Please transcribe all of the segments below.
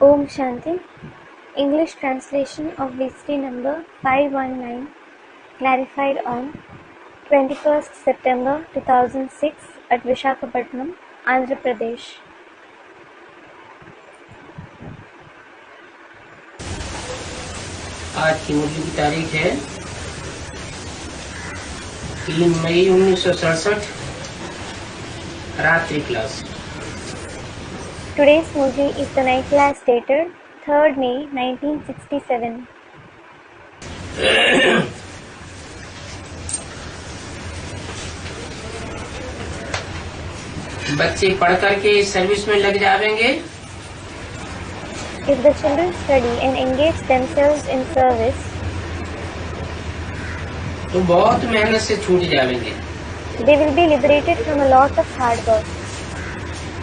Om Shanti. English translation of VCT number 519 clarified on 21st September 2006 at Visakhapatnam, Andhra Pradesh. आज की मुरली की तारीख है 3 मई 1967 रात्रि class. Today's Murli is the night class dated 3rd May 1967. बच्चे पढ़ करके सर्विस में लग जाएंगे If the children study and engage themselves in service, तो बहुत मेहनत से छूट जाएंगे, they will be liberated from a lot of hard work.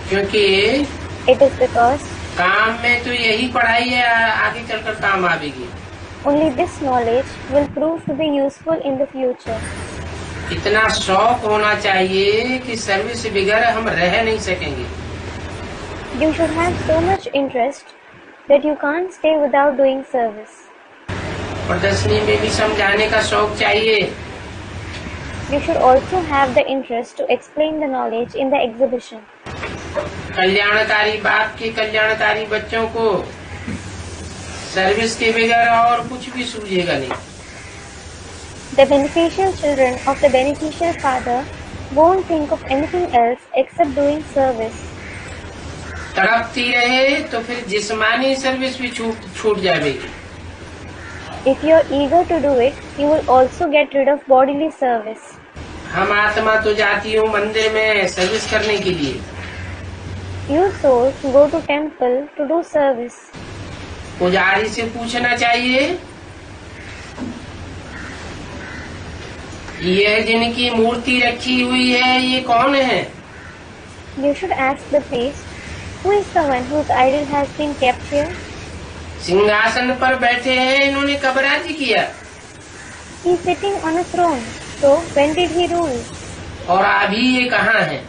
क्योंकि It is because काम में तो यही पढ़ाई है, आगे चलकर काम आएगी। only this knowledge will prove to be useful in the future. इतना शौक होना चाहिए कि सर्विस बगैर हम रह नहीं सकेंगे। You should have so much interest that you can't stay without doing service. प्रदर्शनी में भी समझाने का शौक चाहिए। You should also have the interest to explain the knowledge in the exhibition. कल्याणकारी बाप के कल्याणकारी बच्चों को सर्विस के बगैर और कुछ भी सूझेगा नहीं। The beneficial children of the beneficial father won't think of anything else except doing service. तड़पती रहे तो फिर जिस्मानी सर्विस भी छूट जाएगी। If you are eager to do it, you will also get rid of bodily service. हम आत्मा तो जाती हूँ मंदिर में सर्विस करने के लिए। You souls go to temple to do service. पुजारी से पूछना चाहिए, यह जिनकी मूर्ति रखी हुई है ये कौन है? You should ask the priest, who is the one whose idol has been kept here? सिंहासन पर बैठे हैं, इन्होंने कब राज्य किया? He is sitting on a throne. So when did he rule? और अभी ये कहाँ है?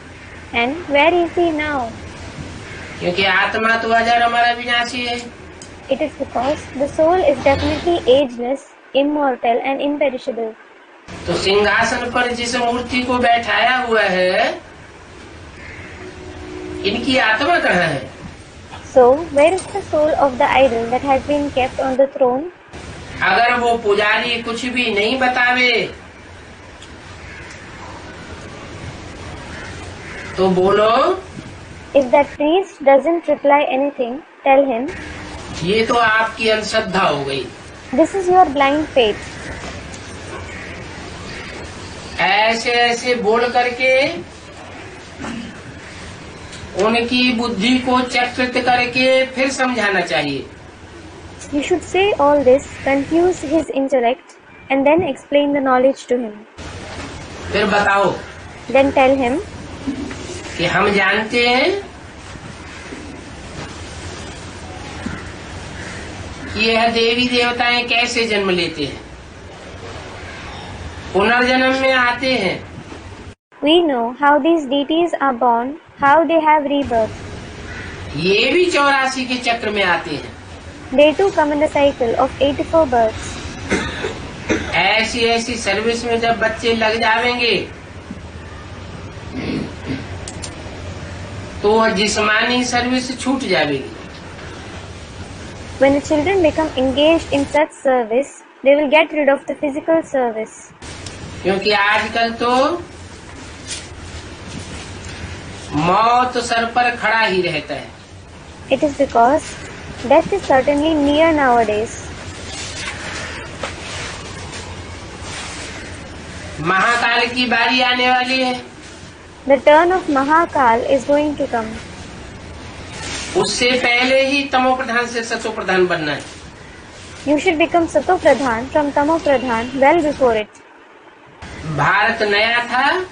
And where is he now? क्योंकि आत्मा तो अजर हमारा विनाशी है। It is because the soul is definitely ageless, immortal and imperishable. तो सिंहासन पर जिस मूर्ति को बैठाया हुआ है, इनकी आत्मा कहाँ है? So where is the soul of the idol that has been kept on the throne? अगर वो पुजारी कुछ भी नहीं बतावे तो बोलो, If that priest doesn't reply anything, tell him, ये तो आपकी अंधश्रद्धा हो गई। this is your blind faith. ऐसे ऐसे बोल करके उनकी बुद्धि को चक्रित करके फिर समझाना चाहिए। You should say all this, confuse his intellect, and then explain the knowledge to him. फिर बताओ Then tell him, कि हम जानते हैं कि यह देवी देवताएं कैसे जन्म लेते हैं, पुनर्जन्म में आते हैं। we know how these deities are born, how they have rebirth. ये भी 84 के चक्र में आते हैं। They too come in the cycle of 84 births. ऐसी ऐसी सर्विस में जब बच्चे लग जाएंगे तो वह जिस्मानी सर्विस छूट जाएगी। When the children become engaged in such service, they will get rid of the physical service. क्योंकि आजकल तो मौत सर पर खड़ा ही रहता है। It is because death is certainly near nowadays. Mahakal की बारी आने वाली है, The turn of Mahakal is going to come. उससे पहले ही तमो प्रधान से सतो प्रधान बनना है। You should become Sato Pradhan from Tamo Pradhan well before it. Bharat नया था,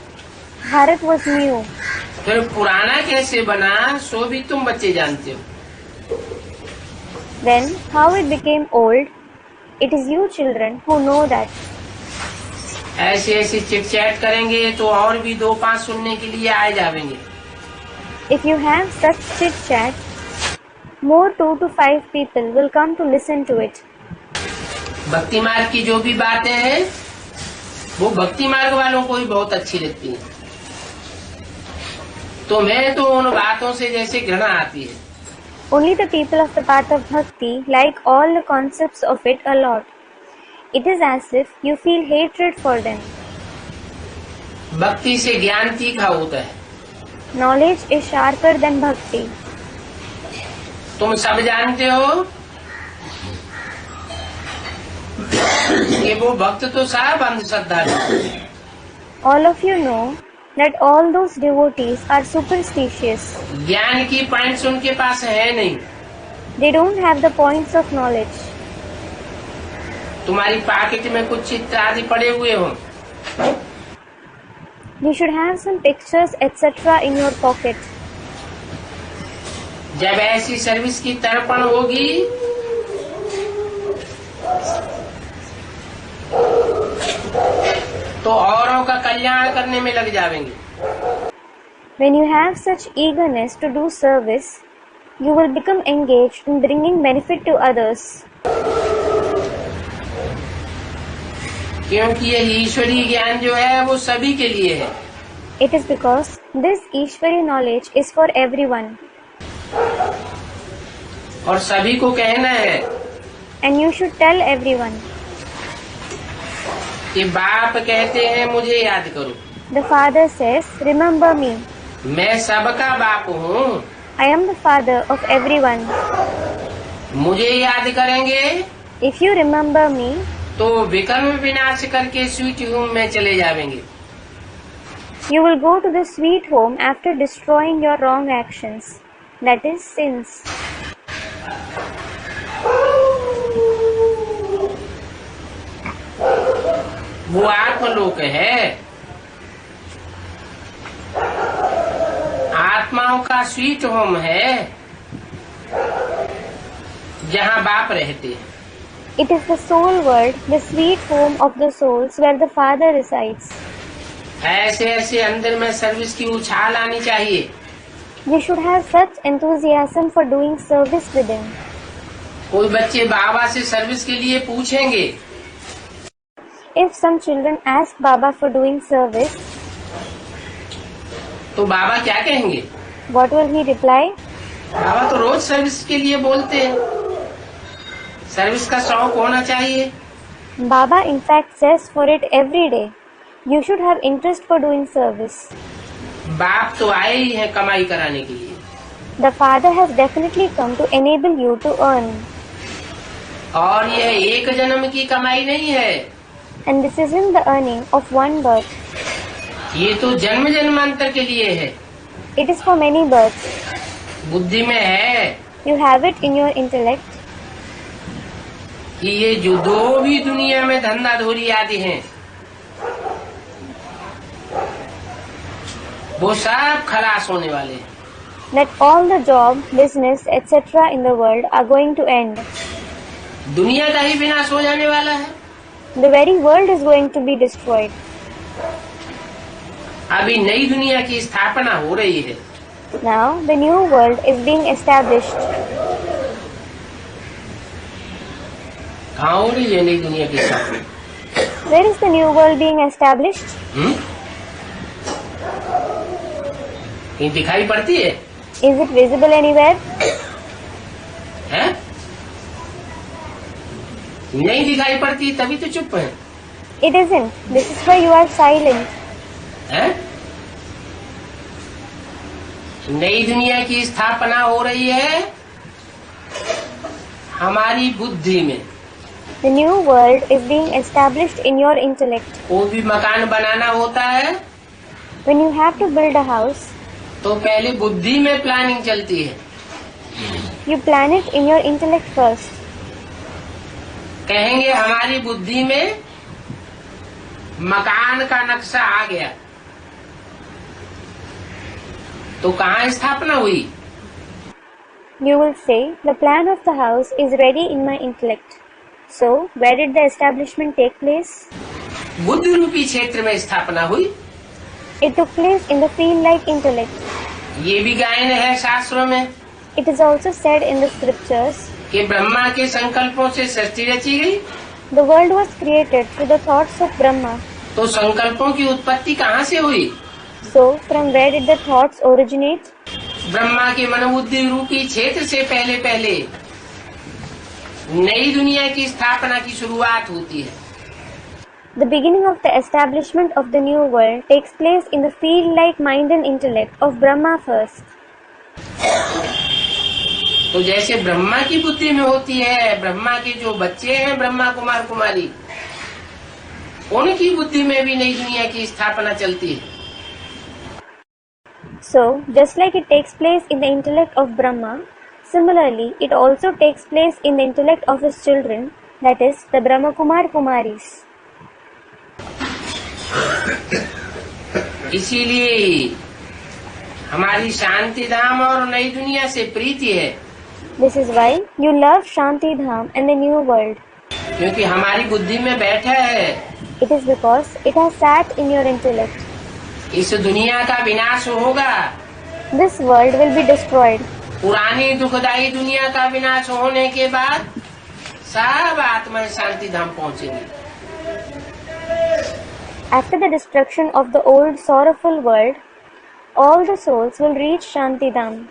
Bharat was new. फिर पुराना कैसे बना सो भी तुम बच्चे जानते हो। Then how it became old, it is you children who know that. ऐसे ऐसे चिट चैट करेंगे तो और भी 2-5 सुनने के लिए आए जाएंगे। If you have such chit chat, more 2 to 5 people will come to listen to it. भक्ति मार्ग की जो भी बातें हैं वो भक्ति मार्ग वालों को ही बहुत अच्छी लगती हैं। तो मैं तो उन बातों से जैसे घृणा आती है। Only the people of the path of bhakti like all the concepts of it a lot. It is as if you feel hatred for them. भक्ति से ज्ञान तीखा होता है। Knowledge is sharper than bhakti. तुम सब जानते हो कि वो भक्त तो सब अंधश्रद्धालु हैं। All of you know that all those devotees are superstitious. ज्ञान की पॉइंट्स उनके पास है नहीं। They don't have the points of knowledge. तुम्हारी पॉकेट में कुछ चित्र आदि पड़े हुए हों, You should have some pictures etc. in your pocket. जब ऐसी सर्विस की तर्पण होगी तो औरों का कल्याण करने में लग जाएंगे। When you have such eagerness to do service, you will become engaged in bringing benefit to others. क्योंकि ये ईश्वरीय ज्ञान जो है वो सभी के लिए है। It is because this Ishwari knowledge is for everyone. और सभी को कहना है And you should tell everyone. कि बाप कहते हैं मुझे याद करो। The father says, remember me. मैं सबका बाप हूँ। I am the father of everyone. मुझे याद करेंगे If you remember me, तो विकर्म विनाश करके स्वीट होम में चले जाएंगे। you will go to the sweet home after destroying your wrong actions. That is sins. वो आत्मलोक है। आत्माओं का स्वीट होम है जहाँ बाप रहते हैं। It is the soul world, the sweet home of the souls where the Father resides. ऐसे ऐसे अंदर में सर्विस की उछाल आनी चाहिए। You should have such enthusiasm for doing service within. कोई बच्चे बाबा से सर्विस के लिए पूछेंगे If some children ask Baba for doing service, तो बाबा क्या कहेंगे? what will he reply? बाबा तो रोज सर्विस के लिए बोलते हैं, सर्विस का शौक होना चाहिए। Baba in fact says for it every day. You should have interest for doing service. बाप तो आए ही हैं कमाई कराने के लिए। The Father has definitely come to enable you to earn. और यह एक जन्म की कमाई नहीं है, And this isn't the earning of one birth. ये तो जन्म जन्मांतर के लिए है। It is for many births. बुद्धि में है You have it in your intellect कि ये जो दो भी दुनिया में धंधाधोरी आदि हैं वो सब खलास होने वाले हैं। that all the job, business, etc. in the world are going to end. दुनिया का ही विनाश हो जाने वाला है। The very world is going to be destroyed. अभी नई दुनिया की स्थापना हो रही है। Now the new world is being established. कहाँ हो रही है नई दुनिया की स्थापना? Where is the new world being established? कहीं दिखाई पड़ती है? Is it visible anywhere? हैं? नहीं दिखाई पड़ती तभी तो चुप है। It isn't. This is why you are silent. हैं? नई दुनिया की स्थापना हो रही है हमारी बुद्धि में। The new world is being established in your intellect. कोई भी मकान बनाना होता है When you have to build a house, तो पहले बुद्धि में प्लानिंग चलती है। you plan it in your intellect first. कहेंगे हमारी बुद्धि में मकान का नक्शा आ गया, तो कहाँ स्थापना हुई? You will say, the plan of the house is ready in my intellect. So, where did the establishment take place? बुद्धि रूपी क्षेत्र में स्थापना हुई। It took place in the field-like intellect. ये भी गायन है शास्त्रों में। It is also said in the scriptures, कि ब्रह्मा के संकल्पों से सृष्टि रची गई। the world was created through the thoughts of Brahma. तो संकल्पों की उत्पत्ति कहाँ से हुई? So, from where did the thoughts originate? Brahma के मनोबुद्धि रूपी क्षेत्र से पहले पहले नई दुनिया की स्थापना की शुरुआत होती है। The beginning of the establishment of the new world takes place in the field-like mind and intellect of Brahma first. तो जैसे ब्रह्मा की बुद्धि में होती है, ब्रह्मा के जो बच्चे हैं ब्रह्मा कुमार कुमारी, उनकी बुद्धि में भी नई दुनिया की स्थापना चलती है। So, just like it takes place in the intellect of Brahma, similarly, it also takes place in the intellect of his children, that is, the Brahma Kumar Kumaris. इसीलिए हमारी शांति धाम और नई दुनिया से प्रीति है। This is why you love Shanti Dham and the new world. क्योंकि हमारी बुद्धि में बैठा है। It is because it has sat in your intellect. इस दुनिया का विनाश होगा। This world will be destroyed. पुरानी दुखदायी दुनिया का विनाश होने के बाद सब आत्माएं शांति धाम पहुँचेंगी। After the destruction of the old sorrowful world, all the souls will reach Shanti Dham.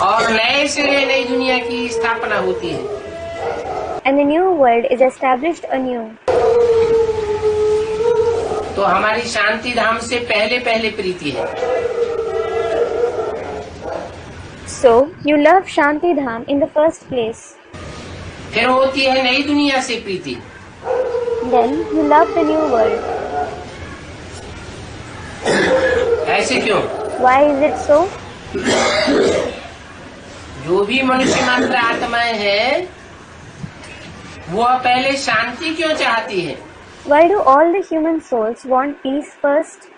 और नए सिरे नई दुनिया की स्थापना होती है। And the new world is established anew. तो हमारी शांति धाम से पहले पहले प्रीति है। So, you love Shanti Dham in the first place. फिर होती है नई दुनिया से प्रीति। Then, you love the new world. ऐसे क्यों? Why is it so? जो भी मनुष्य मात्र आत्माएं हैं, वो पहले शांति क्यों चाहती है? Why do all the human souls want peace first?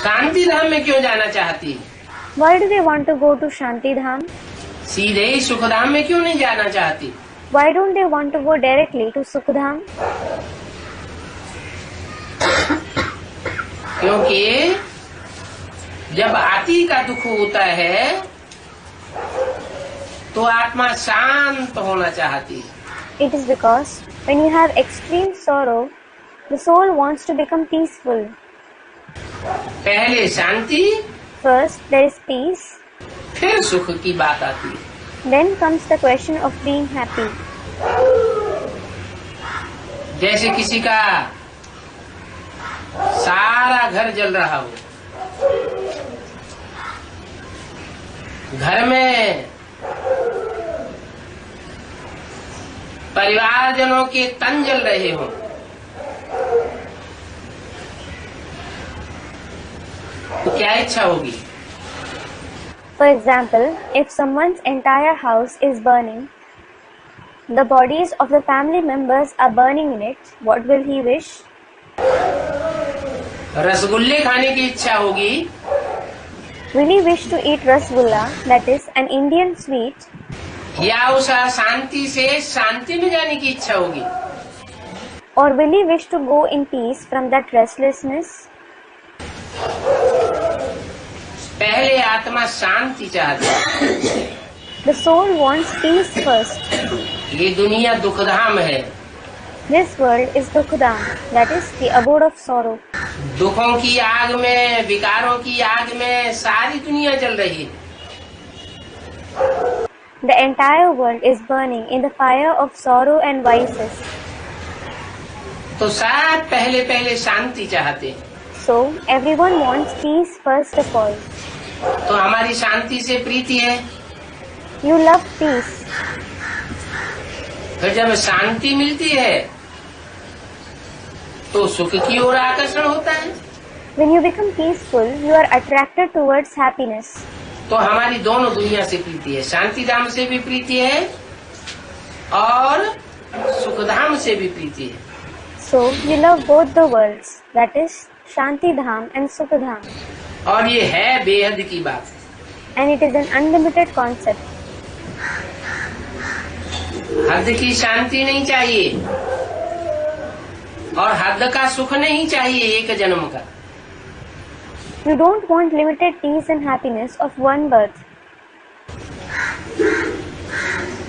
शांति धाम में क्यों जाना चाहती है? Why do they want to go to Shanti Dham? सीधे ही सुख धाम में क्यों नहीं जाना चाहती? Why don't they want to go directly to Sukhdham? क्योंकि जब आती का दुख होता है तो आत्मा शांत होना चाहती है। It is because when you have extreme sorrow, the soul wants to become peaceful. पहले शांति, First, there is peace. फिर सुख की बात आती है। Then comes the question of being happy. जैसे किसी का सारा घर जल रहा हो, घर में परिवारजनों के तन जल रहे हो, तो क्या इच्छा होगी? For example, if someone's entire house is burning, the bodies of the family members are burning in it, what will he wish? रसगुल्ले खाने की इच्छा होगी, Will he wish to eat rasgulla, that is an Indian sweet, या उस शांति से शांति में जाने की इच्छा होगी? or will he wish to go in peace from that restlessness? पहले आत्मा शांति चाहती है। The soul wants peace first. ये दुनिया दुखधाम है। This world is Dukhdam, that is the abode of sorrow. दुखों की आग में, विकारों की आग में सारी दुनिया जल रही है। The entire world is burning in the fire of sorrow and vices. तो सब पहले पहले शांति चाहते हैं। So, everyone wants peace first of all. तो हमारी शांति से प्रीति है। You love peace. फिर जब शांति मिलती है तो सुख की ओर आकर्षण होता है। When you become peaceful, you are attracted towards happiness. तो हमारी दोनों दुनिया से प्रीति है, शांति धाम से भी प्रीति है और सुख धाम से भी प्रीति है। So, you love both the worlds, that is Shanti Dham and Sukh Dham. और ये है बेहद की बात। And it is an unlimited concept. हद की शांति नहीं चाहिए और हद का सुख नहीं चाहिए एक जन्म का। You don't want limited peace and happiness of one birth.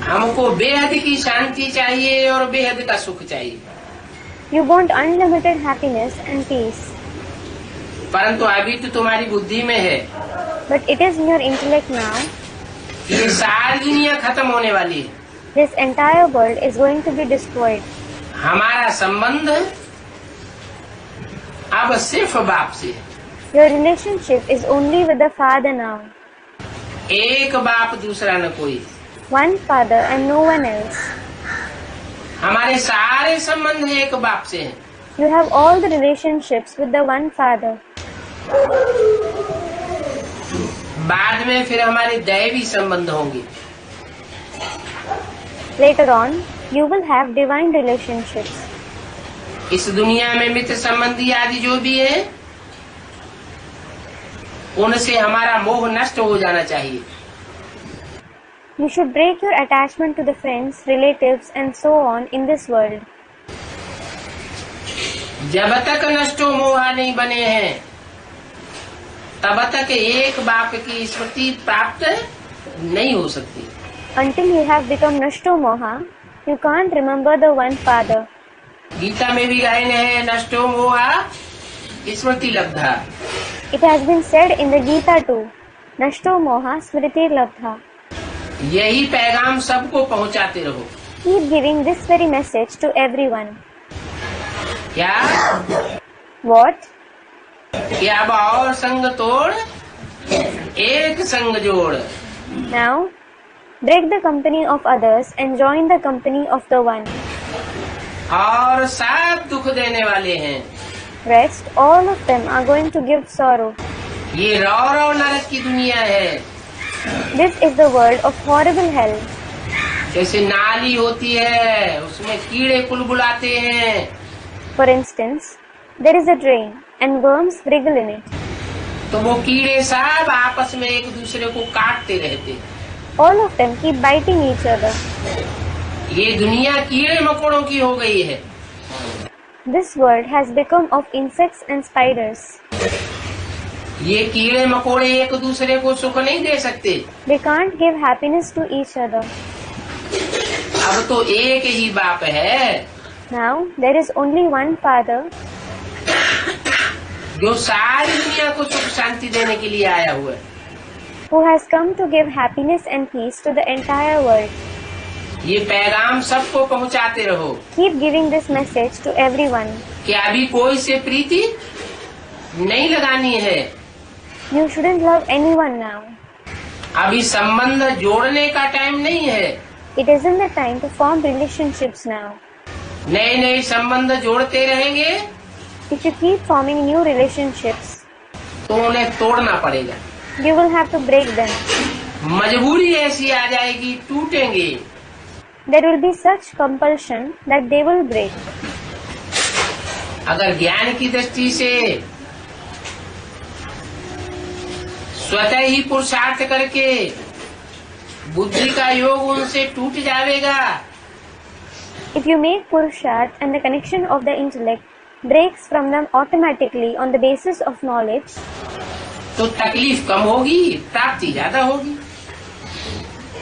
हमको बेहद की शांति चाहिए और बेहद का सुख चाहिए। You want unlimited happiness and peace. परंतु अभी तो तुम्हारी बुद्धि में है, But it is in your intellect now. ये सारी दुनिया खत्म होने वाली है। This entire world is going to be destroyed. हमारा संबंध अब सिर्फ बाप से है। Your relationship is only with the Father now. एक बाप दूसरा न कोई। One Father and no one else. हमारे सारे संबंध एक बाप से हैं। You have all the relationships with the one Father. बाद में फिर हमारे दैवी संबंध होंगे। Later on, you will have divine relationships. इस दुनिया में मित्र संबंधी आदि जो भी है, उनसे हमारा मोह नष्ट हो जाना चाहिए। You should break your attachment to the friends, relatives and so on in this world. जब तक नष्टो मोहा नहीं बने हैं, तब तक एक बाप की स्मृति प्राप्त नहीं हो सकती। Until you have become Nashto Moha, you can't remember the one Father. Gita में भी गायन है, नष्टो मोहा स्मृति लब्धा। It has been said in the Gita too, Nashto Moha Smriti Labdha. यही पैगाम सबको पहुंचाते रहो। Keep giving this very message to everyone. क्या? What? कि अब और संग तोड़, एक संग जोड़। Now, break the company of others and join the company of the one. और सब दुख देने वाले हैं। Rest, all of them are going to give sorrow. ये रौ नरक की दुनिया है। This is the world of horrible hell. जैसे नाली होती है, उसमें कीड़े कुलबुलाते हैं। For instance, there is a drain and worms wriggle in it. तो वो कीड़े सब आपस में एक दूसरे को काटते रहते। All of them keep biting each other. ये दुनिया कीड़े मकोड़ों की हो गई है। This world has become of insects and spiders. ये कीड़े मकोड़े एक दूसरे को सुख नहीं दे सकते। They can't give happiness to each other. अब तो एक ही बाप है, Now there is only one Father जो सारी दुनिया को सुख शांति देने के लिए आया हुआ है। who has come to give happiness and peace to the entire world. ये पैगाम सबको पहुंचाते रहो Keep giving this message to everyone. कि अभी कोई से प्रीति नहीं लगानी है। You shouldn't love anyone now. अभी संबंध जोड़ने का टाइम नहीं है। It isn't the time to form relationships now. नए नए संबंध जोड़ते रहेंगे If you keep forming new relationships, तो उन्हें तोड़ना पड़ेगा। you will have to break them. मजबूरी ऐसी आ जाएगी, टूटेंगे। There will be such compulsion that they will break. अगर ज्ञान की दृष्टि से स्वतः ही पुरुषार्थ करके बुद्धि का योग उनसे टूट जाएगा, If you make Purusharth and the connection of the intellect breaks from them automatically on the basis of knowledge, तो तकलीफ कम होगी, प्राप्ति ज्यादा होगी।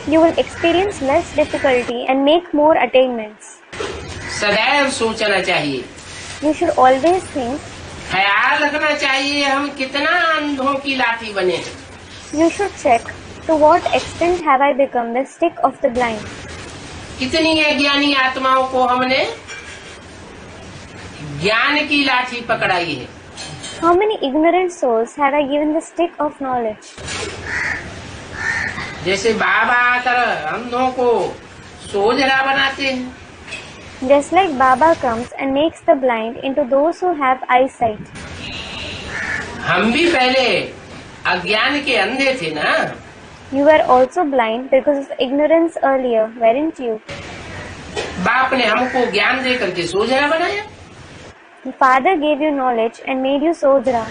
you will experience less difficulty and make more attainments. सदैव सोचना चाहिए, You should always think, ख्याल रखना चाहिए हम कितना अंधों की लाठी बने हैं। you should check to what extent have I become the stick of the blind. कितनी अज्ञानी आत्माओं को हमने ज्ञान की लाठी पकड़ाई है। How many ignorant souls have I given the stick of knowledge? जैसे बाबा आकर अंधों को सोझरा बनाते हैं, Just like Baba comes and makes the blind into those who have eyesight. हम भी पहले अज्ञान के अंधे थे ना। You were also blind because of ignorance earlier, weren't you? बाप ने हमको ज्ञान दे करके सोझरा बनाया। The Father gave you knowledge and made you Sodra.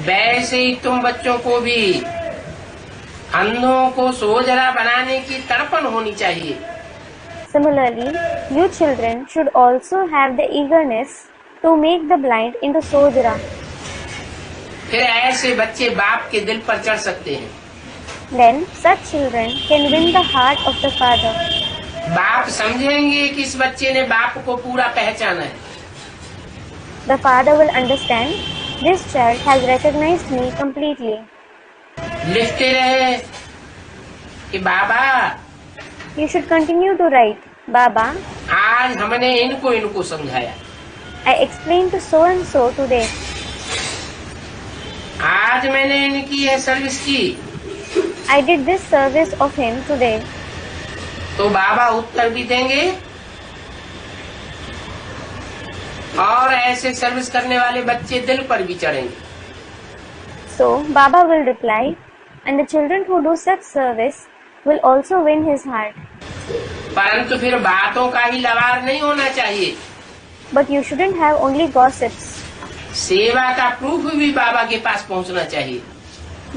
वैसे ही तुम बच्चों को भी अंधों को सोझरा बनाने की तड़पन होनी चाहिए। Similarly, you children should also have the eagerness to make the blind into Sodra. फिर ऐसे बच्चे बाप के दिल पर चढ़ सकते हैं। Then such children can win the heart of the father. बाप समझेंगे कि इस बच्चे ने बाप को पूरा पहचाना है। The father will understand, this child has recognized me completely. लिखते रहे कि बाबा, You should continue to write, Baba, आज हमने इनको समझाया, I explained to so and so today. आज मैंने इनकी यह सर्विस की, I did this service of him today. तो बाबा उत्तर भी देंगे और ऐसे सर्विस करने वाले बच्चे दिल पर भी चढ़ेंगे। So Baba will reply, and the children who do such service will also win his heart. परंतु फिर बातों का ही लवार नहीं होना चाहिए, But you shouldn't have only gossips. सेवा का प्रूफ भी बाबा के पास पहुंचना चाहिए।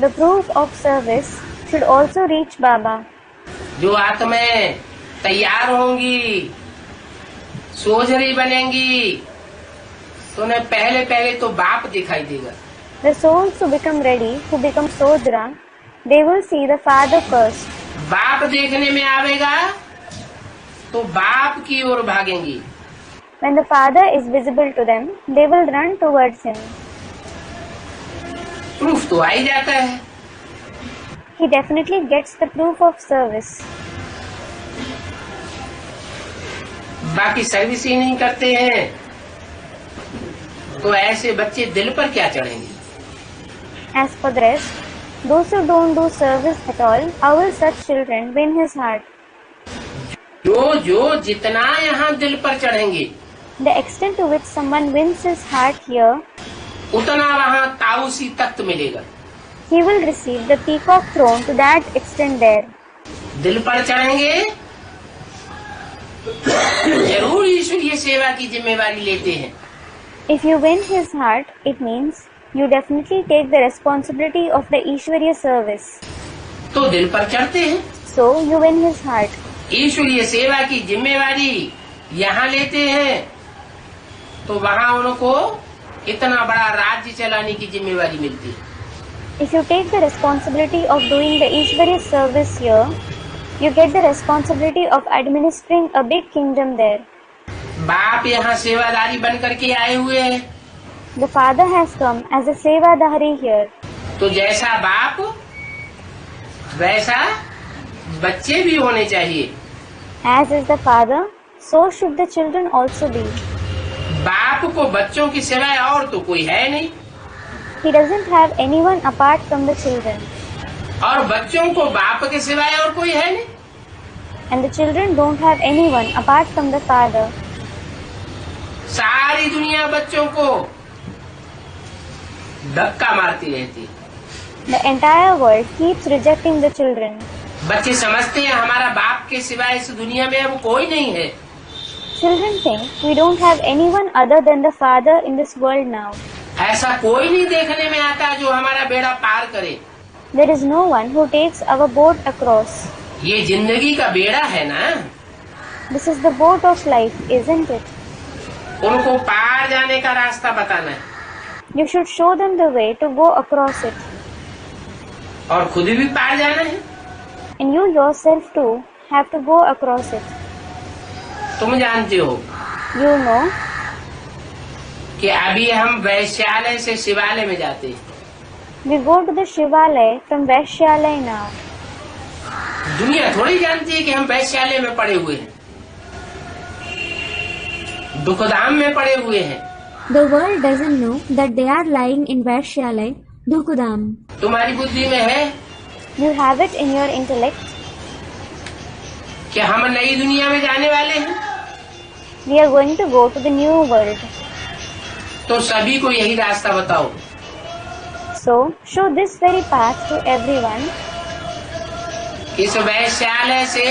The proof of service should also reach Baba. जो आत्माएं तैयार होंगी, सोजरी बनेंगी, तो उन्हें पहले तो बाप दिखाई देगा। The souls who become ready, who become Sodra, they will see the Father first. बाप देखने में आवेगा तो बाप की ओर भागेंगी। When the Father is visible to them, they will run towards him. Proof तो आ ही जाता है। He definitely gets the proof of service. बाकी सर्विस ही नहीं करते हैं तो ऐसे बच्चे दिल पर क्या चढ़ेंगे? As for the rest, those who don't do service at all, how will such children win his heart? जो जितना यहाँ दिल पर चढ़ेंगे, The extent to which someone wins his heart here, उतना वहाँ ताऊसी तख्त मिलेगा। he will receive the peacock throne to that extent there. दिल पर चढ़ेंगे जरूर ईश्वरीय सेवा की जिम्मेवारी लेते हैं। If you win his heart, it means you definitely take the responsibility of the Ishwariya service. तो दिल पर चढ़ते हैं। So you win his heart. ईश्वरीय सेवा की जिम्मेवारी यहाँ लेते हैं तो वहाँ उनको इतना बड़ा राज्य चलाने की जिम्मेवारी मिलती है। If you take the responsibility of doing the Ishwariya service here, you get the responsibility of administering a big kingdom there. बाप यहाँ सेवादारी बन करके आए हुए हैं। The Father has come as a Sevadari here. तो जैसा बाप वैसा बच्चे भी होने चाहिए। As is the Father, so should the children also be. बाप को बच्चों की सिवाय और तो कोई है नहीं He doesn't have anyone apart from the children. और बच्चों को बाप के सिवाय और कोई है नहीं। And the children don't have anyone apart from the Father. सारी दुनिया बच्चों को धक्का मारती रहती है। The entire world keeps rejecting the children. बच्चे समझते हैं हमारा बाप के सिवाय इस दुनिया में अब कोई नहीं है। Children think we don't have anyone other than the Father in this world now. ऐसा कोई नहीं देखने में आता जो हमारा बेड़ा पार करे। There is no one who takes our boat across. ये जिंदगी का बेड़ा है ना, This is the boat of life, isn't it? उनको पार जाने का रास्ता बताना है You should show them the way to go across it. और खुद भी पार जाना है। And you yourself too have to go across it. तुम जानते हो You know, कि अभी हम वैश्यालय से शिवालय में जाते हैं। we go to the Shivalaya from Vaishyalaya now. दुनिया थोड़ी जानती है कि हम वैश्यालय में पड़े हुए हैं, दुखधाम में पड़े हुए हैं। The world doesn't know that they are lying in Vaishyalaya, Dukudam. तुम्हारी बुद्धि में है You have it in your intellect. कि हम नई दुनिया में जाने वाले हैं, We are going to go to the new world. तो सभी को यही रास्ता बताओ। So, show this very path to everyone. इस वैश्यालय से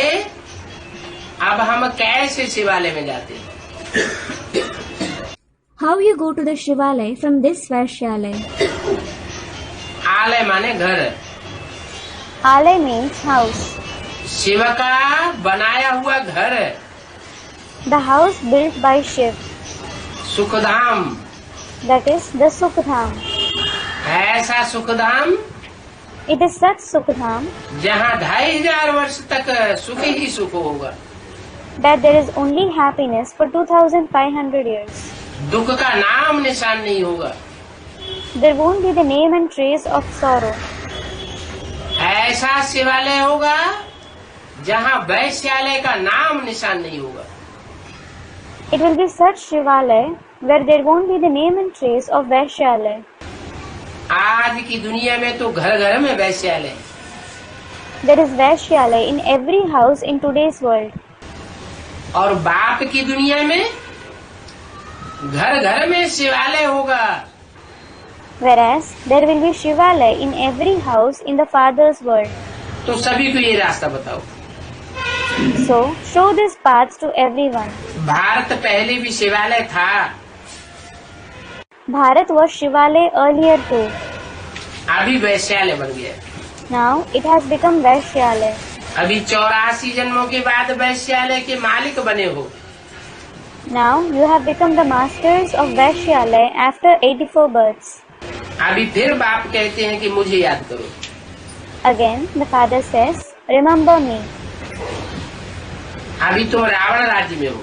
अब हम कैसे शिवालय में जाते हैं? How you go to the Shivalaya from this Vaishyalaya? आलय माने घर, Alaya means house. शिव का बनाया हुआ घर, The house built by Shiv. Sukhdham. That is the Sukhdham. ऐसा Sukhdham It is such Sukhdam जहाँ 2500 वर्ष तक सुख ही सुख होगा, that there is only happiness for 2500 years. दुख का नाम निशान नहीं होगा। There won't be the name and trace of sorrow. ऐसा शिवालय होगा जहाँ वैश्यालय का नाम निशान नहीं होगा। It will be such Shivalaya where there won't be the name and trace of Vaishyalaya. आज की दुनिया में तो घर घर में वैश्यालय है। There is Vaishyalaya in every house in today's world. और बाप की दुनिया में घर घर में शिवालय होगा। Whereas there will be Shivalaya in every house in the Father's world. तो सभी को ये रास्ता बताओ। So, show this path to everyone. Bharat पहले भी शिवालय था, Bharat was Shivalaya earlier too. अभी वैश्यालय बन गया। Now it has become Vaishyalaya. अभी 84 जन्मों के बाद वैश्यालय के मालिक बने हो। Now you have become the masters of Vaishyalaya after 84 births. अभी फिर बाप कहते हैं कि मुझे याद करो। Again, the father says, remember me. अभी तुम रावण राज्य में हो,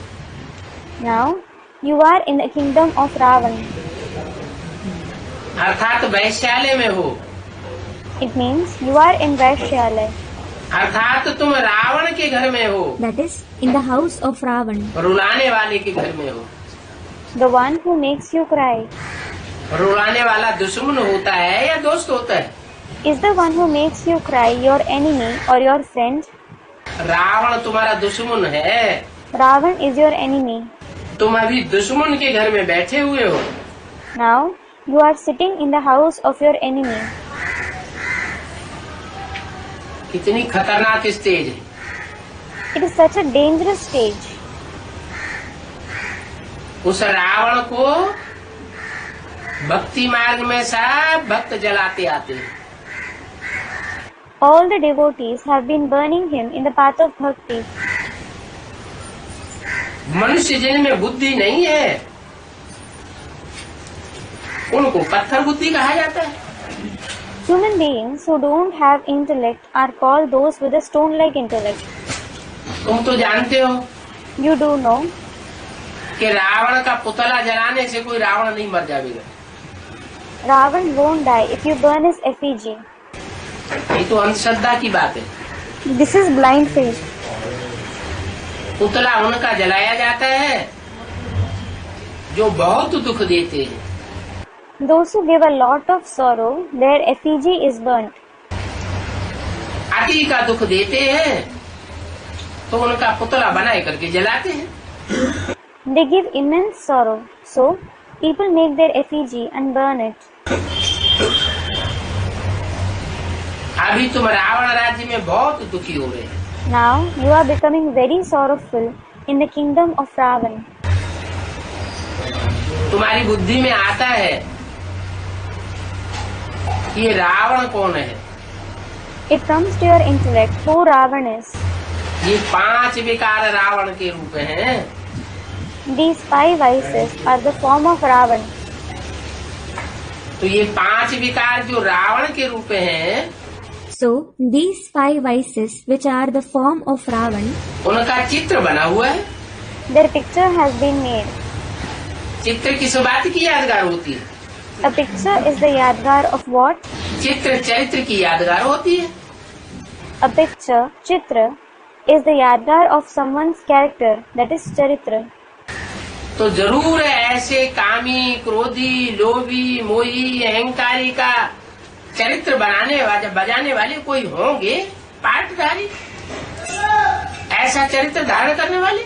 Now you are in the kingdom of Ravan. अर्थात वैश्यालय में हो, It means you are in Vaishyalaya. अर्थात तुम रावण के घर में हो, That is, in the house of Ravan. रुलाने वाले के घर में हो। The one who makes you cry. रुलाने वाला दुश्मन होता है या दोस्त होता है? Is the one who makes you cry your enemy or your friend? Ravan तुम्हारा दुश्मन है। Ravan is your enemy. तुम अभी दुश्मन के घर में बैठे हुए हो। Now you are sitting in the house of your enemy. कितनी खतरनाक स्टेज है। It is such a dangerous stage. उस रावण को भक्ति मार्ग में सब भक्त जलाते आते हैं। All the devotees have been burning him in the path of bhakti. मनुष्य जिनमें बुद्धि नहीं है उनको पत्थर बुद्धि कहा जाता है। Human beings who don't have intellect are called those with a stone-like intellect. तुम तो जानते हो You do know कि रावण का पुतला जलाने से कोई रावण नहीं मर जाएगा। Ravan won't die if you burn his effigy. ये तो अंधश्रद्धा की बात है। This is blind faith. पुतला उनका जलाया जाता है जो बहुत दुख देते हैं। Those who give a lot of sorrow, their effigy is burnt. अति का दुख देते हैं तो उनका पुतला बनाए करके जलाते हैं। They give immense sorrow, so people make their effigy and burn it. अभी तुम रावण राज्य में बहुत दुखी हो रहे हैं। Now you are becoming very sorrowful in the kingdom of Ravan. तुम्हारी बुद्धि में आता है कि ये रावण कौन है। It comes to your intellect who Ravan is. ये 5 विकार रावण के रूप हैं। These 5 vices are the form of Ravan. तो ये 5 विकार जो रावण के रूप हैं, So these 5 vices which are the form of Ravan, उनका चित्र बना हुआ है। their picture has been made. चित्र किस बात की यादगार होती है? A picture is the yadgar of what? चित्र चरित्र की यादगार होती है। A picture, chitra, is the yadgar of someone's character, that is charitra. तो जरूर ऐसे कामी, क्रोधी, लोभी, मोही, अहंकारी का चरित्र बजाने वाले कोई होंगे, पाठधारी, ऐसा चरित्र धारण करने वाले।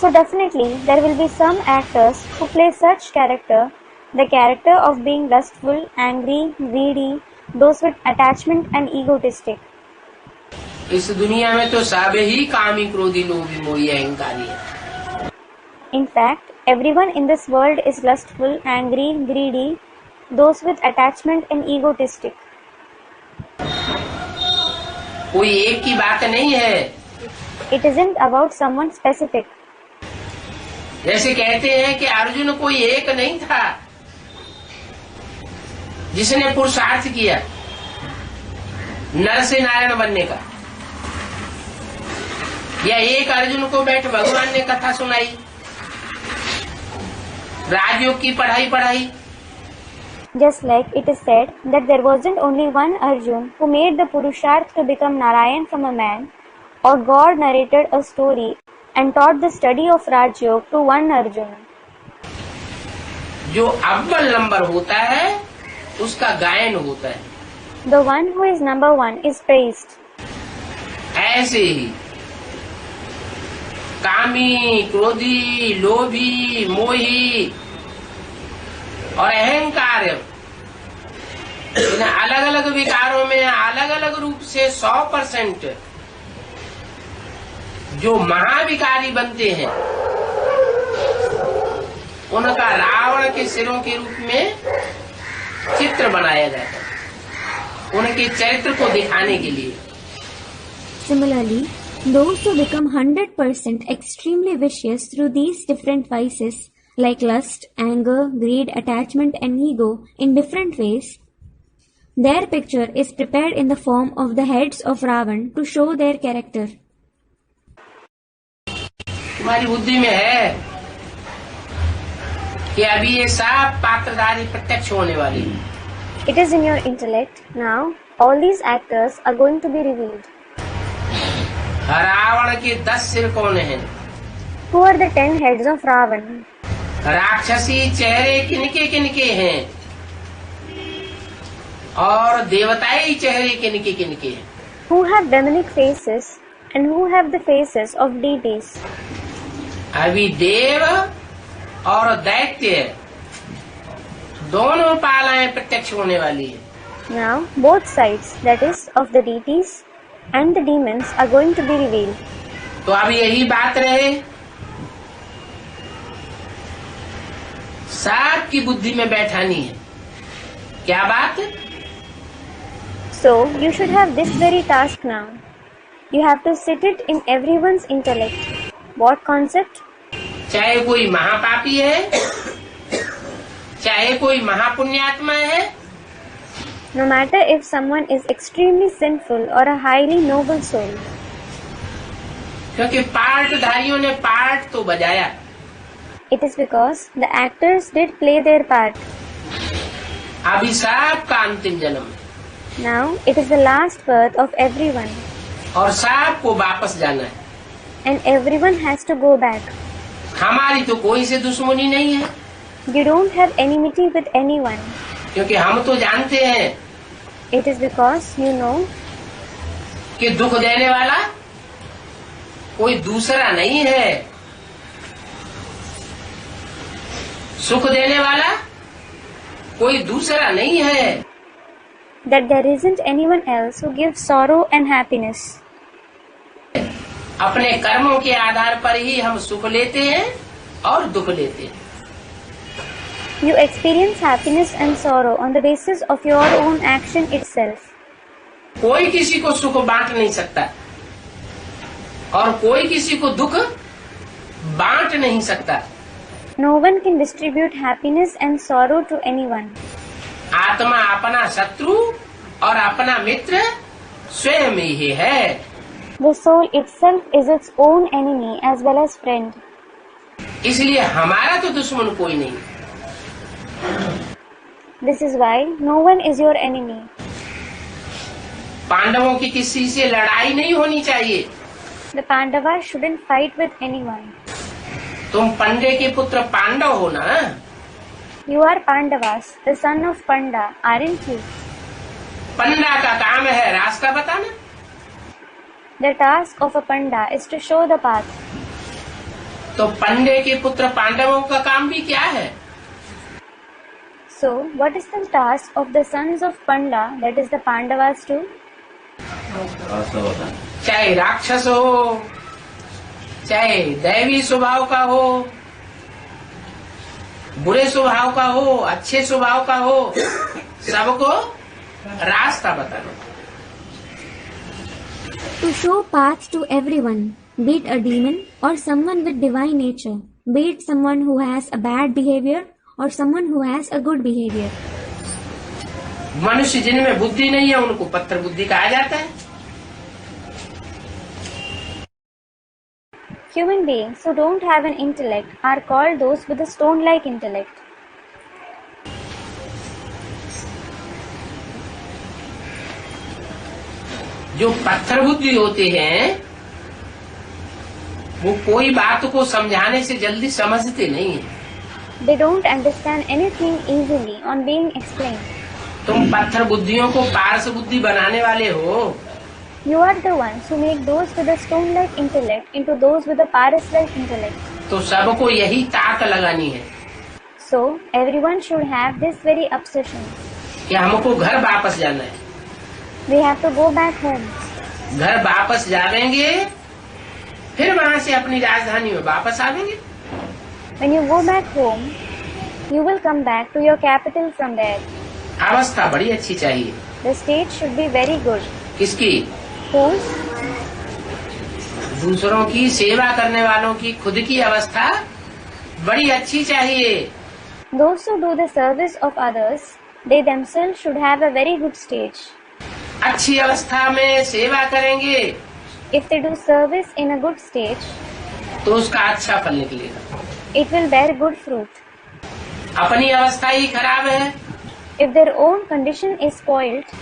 So definitely there will be some actors who play such character, the character of being lustful, angry, greedy, those with attachment and egotistic. इस दुनिया में तो सब ही कामी, क्रोधी, लोभी, मोही, अहंकारी है। In fact, everyone in this world is lustful, angry, greedy, those with attachment and egotistic. कोई एक की बात नहीं है। It isn't about someone specific. जैसे कहते हैं कि अर्जुन कोई एक नहीं था, जिसने पुरुषार्थ किया नर से नारायण बनने का, या एक अर्जुन को बैठ भगवान ने कथा सुनाई, राजयोग की पढ़ाई। Just like it is said that there wasn't only one Arjun who made the Purusharth to become Narayan from a man, or God narrated a story and taught the study of Rajyog to one Arjun. जो अव्वल number होता है उसका गायन होता है। The one who is number one is praised. ऐसे ही कामी, क्रोधी, लोभी, मोही और अहंकार इन अलग अलग विकारों में अलग अलग रूप से 100% जो महाविकारी बनते हैं उनका रावण के सिरों के रूप में चित्र बनाया जाता है, उनके चरित्र को दिखाने के लिए। Similarly, those who become 100% extremely vicious through these different vices like lust, anger, greed, attachment and ego in different ways, their picture is prepared in the form of the heads of Ravan to show their character. तुम्हारी बुद्धि में है कि अभी ये सब पात्रधारी प्रत्यक्ष होने वाली है। It is in your intellect. Now, all these actors are going to be revealed. Ravan के 10 सिर कौन हैं? Who are the 10 heads of Ravan? राक्षसी चेहरे किनके किनके हैं और देवताई चेहरे किनके किनके हैं? Who have demonic faces and who have the faces of deities? अभी देव और दैत्य दोनों पालाएं प्रत्यक्ष होने वाली है। Now, both sides, that is, of the deities and the demons are going to be revealed. तो अब यही बात रहे, सबकी बुद्धि में बैठानी है। क्या बात? So, you should have this very task now. You have to sit it in everyone's intellect. What concept? चाहे कोई महापापी है, चाहे कोई महापुण्यात्मा है, No matter if someone is extremely sinful or a highly noble soul. क्योंकि पार्टधारियों ने पार्ट तो बजाया। It is because the actors did play their part. अभी सबका अंतिम जन्म है Now, it is the last birth of everyone. और सबको वापस जाना है। And everyone has to go back. हमारी तो कोई से दुश्मनी नहीं है, You don't have enmity with anyone. क्योंकि हम तो जानते हैं It is because you know कि दुख देने वाला कोई दूसरा नहीं है, सुख देने वाला कोई दूसरा नहीं है। that there isn't anyone else who gives sorrow and happiness. अपने कर्मों के आधार पर ही हम सुख लेते हैं और दुख लेते हैं। You experience happiness and sorrow on the basis of your own action itself. कोई किसी को सुख बांट नहीं सकता और कोई किसी को दुख बांट नहीं सकता। No one can distribute happiness and sorrow to anyone. आत्मा अपना शत्रु और अपना मित्र स्वयं ही है। The soul itself is its own enemy as well as friend. इसलिए हमारा तो दुश्मन कोई नहीं। This is why no one is your enemy. पांडवों की किसी से लड़ाई नहीं होनी चाहिए। The Pandavas shouldn't fight with anyone. तुम पंडे के पुत्र पांडव हो ना? You are Pandavas, the son of Panda, aren't you? पंडा का काम है रास्ता बताना। The task of a Panda is to show the path. तो पंडे के पुत्र पांडवों का काम भी क्या है? So, what is the task of the sons of Panda, that is the Pandavas too? चाहे राक्षस हो, चाहे दैवी स्वभाव का हो, बुरे स्वभाव का हो, अच्छे स्वभाव का हो, सबको रास्ता बताना। To show path to everyone, be it a demon or someone with divine nature, be it someone who has a bad behavior or someone who has a good behavior. मनुष्य जिनमें बुद्धि नहीं है उनको पत्थर बुद्धि कहा जाता है। Human beings who don't have an intellect are called those with a stone-like intellect. जो पत्थर बुद्धि होते हैं वो कोई बात को समझाने से जल्दी समझते नहीं है। They don't understand anything easily on being explained. तुम पत्थर बुद्धियों को पारस बुद्धि बनाने वाले हो। You are the ones who make those with a stone-like intellect into those with a paras-like intellect. तो सबको यही ताक लगानी है So, everyone should have this very obsession. कि हमको घर वापस जाना है। We have to go back home. घर वापस जाएंगे फिर वहाँ से अपनी राजधानी में वापस आवेंगे। When you go back home, you will come back to your capital from there. अवस्था बड़ी अच्छी चाहिए। The state should be very good. किसकी? Whose? दूसरों की सेवा करने वालों की खुद की अवस्था बड़ी अच्छी चाहिए। Those who do the service of others, they themselves should have a very good stage. अच्छी अवस्था में सेवा करेंगे If they do service in a good stage, तो उसका अच्छा फल निकलेगा। it will bear good fruit. अपनी अवस्था ही खराब है If their own condition is spoiled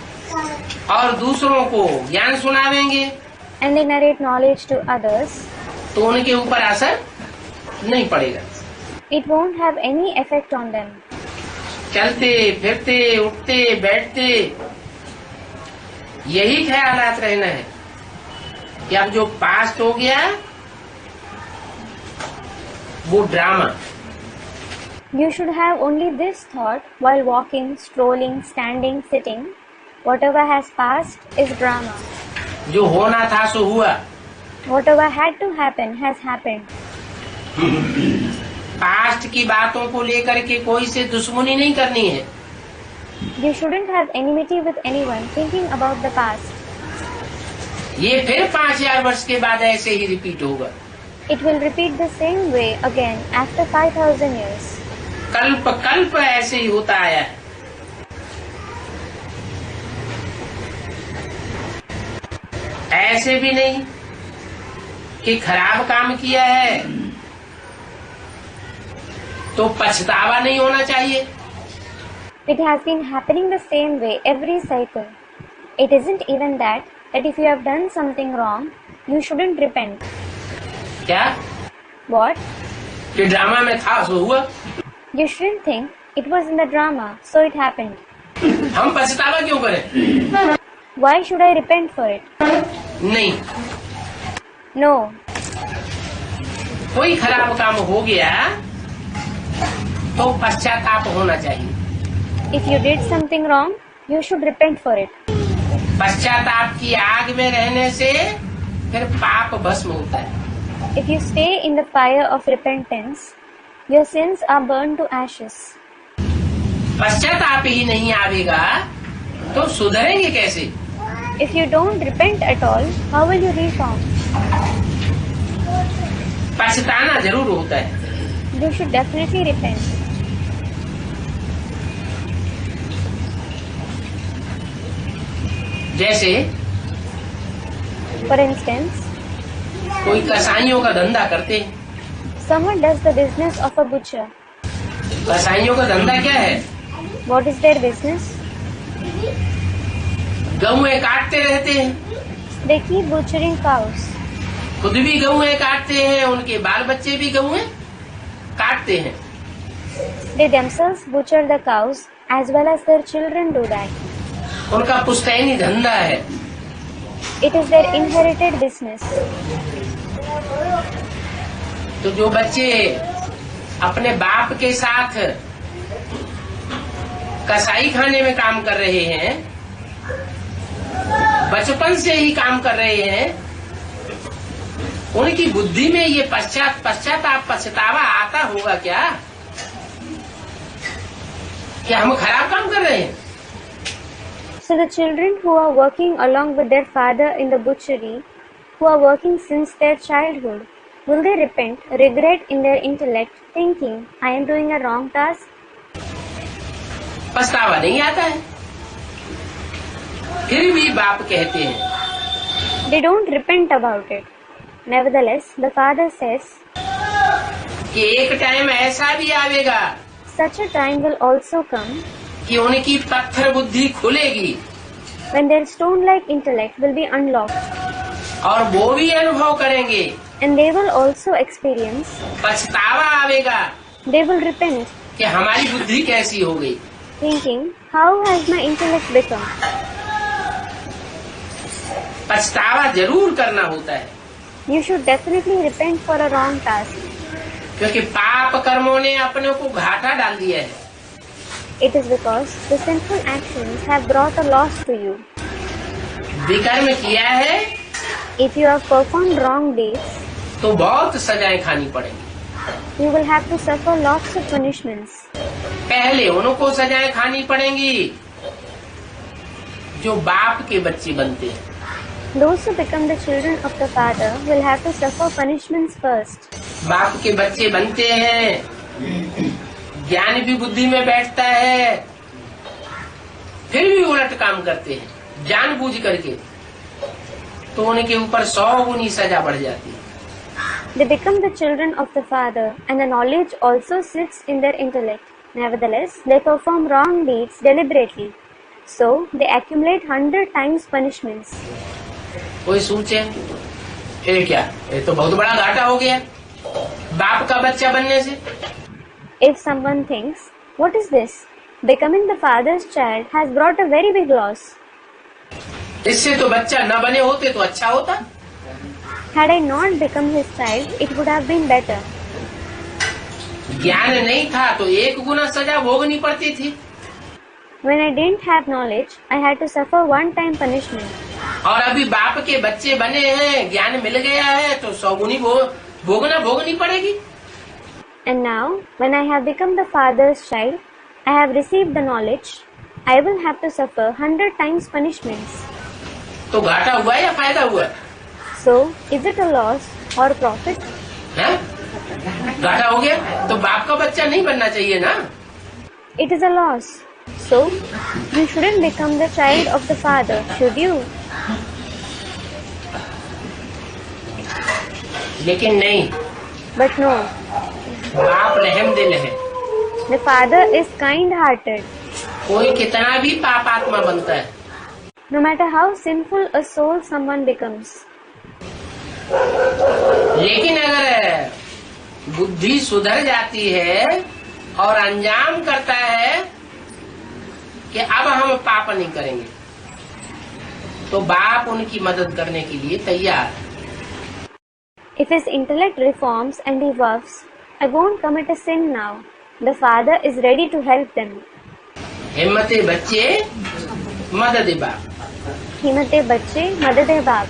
और दूसरों को ज्ञान सुनावेंगे and they narrate knowledge to others, तो उनके ऊपर असर नहीं पड़ेगा। it won't have any effect on them. चलते फिरते उठते बैठते यही ख्यालात रहना है कि अब जो पास्ट हो गया वो drama. You should have only this thought while walking, strolling, standing, sitting. Whatever has passed is drama. जो होना था सो हुआ। Whatever had to happen has happened. Past की बातों को लेकर के कोई से दुश्मनी नहीं करनी है। You shouldn't have enmity with anyone thinking about the past. ये फिर 5000 वर्ष के बाद ऐसे ही रिपीट होगा। It will repeat the same way again after 5,000 years. कल्प कल्प ऐसे ही होता आया है। ऐसे भी नहीं कि खराब काम किया है तो पछतावा नहीं होना चाहिए। It has been happening the same way every cycle. It isn't even that if you have done something wrong, you shouldn't repent. क्या? What? कि ड्रामा में था सो हुआ। You shouldn't think it was in the drama, so it happened. हम पछतावा क्यों करें? Why should I repent for it? नहीं, No. कोई खराब काम हो गया तो पश्चाताप होना चाहिए। If you did something wrong, you should repent for it. पश्चाताप की आग में रहने से फिर पाप भस्म होता है। If you stay in the fire of repentance, your sins are burned to ashes. पश्चाताप ही नहीं आवेगा तो सुधरेंगे कैसे? If you don't repent at all, how will you reform? पछताना जरूर होता है। You should definitely repent. जैसे For instance, कोई कसाईयों का धंधा करते हैं। someone does the business of a butcher. कसाईयों का धंधा क्या है? What is their business? गऊएं काटते रहते हैं। They keep butchering cows. खुद भी गऊएं काटते हैं, उनके बाल बच्चे भी गऊएं काटते हैं। They themselves butcher the cows as well as their children do that. उनका पुश्तैनी धंधा है। It is their inherited business. तो जो बच्चे अपने बाप के साथ कसाई खाने में काम कर रहे हैं, बचपन से ही काम कर रहे हैं, उनकी बुद्धि में ये पश्चाताप पछतावा आता होगा क्या कि हम खराब काम कर रहे हैं? So the children who are working along with their father in the butchery, who are working since their childhood, will they repent, regret in their intellect, thinking, I am doing a wrong task? पछतावा नहीं आता है। फिर भी बाप कहते हैं, They don't repent about it. Nevertheless, the father says, कि एक टाइम ऐसा भी आवेगा such a time will also come कि उनकी पत्थर बुद्धि खुलेगी when their stone-like intellect will be unlocked, और वो भी अनुभव करेंगे, and they will also experience, पछतावा आवेगा they will repent, कि हमारी बुद्धि कैसी हो गई। thinking, how has my intellect become? पछतावा जरूर करना होता है, You should definitely repent for a wrong task. क्योंकि पाप कर्मों ने अपने को घाटा डाल दिया है। It is because the sinful actions have brought a loss to you. विकर्म किया है If you have performed wrong deeds, तो बहुत सजाएं खानी पड़ेगी। you will have to suffer lots of punishments. पहले उनको सजाएं खानी पड़ेंगी जो बाप के बच्चे बनते हैं। Those who become the children of the Father will have to suffer punishments first. बाप के बच्चे बनते हैं, ज्ञान भी बुद्धि में बैठता है, फिर भी उलट काम करते हैं जानबूझ करके, तो उनके ऊपर 100 गुनी सजा बढ़ जाती है। They become the children of the Father, and the knowledge also sits in their intellect. Nevertheless, they perform wrong deeds deliberately. So, they accumulate 100 times punishments. कोई सोचे, ये क्या, ये तो बहुत बड़ा घाटा हो गया बाप का बच्चा बनने से। If someone thinks, what is this? Becoming the Father's child has brought a very big loss. इससे तो बच्चा न बने होते तो अच्छा होता। Had I not become his child, it would have been better. ज्ञान नहीं था तो 1 गुना सजा भोगनी पड़ती थी, When I didn't have knowledge, I had to suffer one-time punishment. और अभी बाप के बच्चे बने हैं, ज्ञान मिल गया है तो 100 गुनी भोगनी पड़ेगी। And now, when I have become the Father's child, I have received the knowledge, I will have to suffer 100 times punishments. तो घाटा हुआ या फायदा हुआ? So, is it a loss or profit? है? घाटा हो गया तो बाप का बच्चा नहीं बनना चाहिए ना। It is a loss. So, you shouldn't become the child of the Father, should you? लेकिन नहीं, But no, बाप रहम दिल है, the Father is kind-hearted. कोई कितना भी पापात्मा बनता है, No matter how sinful a soul someone becomes. लेकिन अगर बुद्धि सुधर जाती है और अंजाम करता है कि अब हम पाप नहीं करेंगे, तो बाप उनकी मदद करने के लिए तैयार है। If his intellect reforms and he vows, I won't commit a sin now, the Father is ready to help them. हिम्मते बच्चे मदद बाप। Himate Bacche Madade Baap.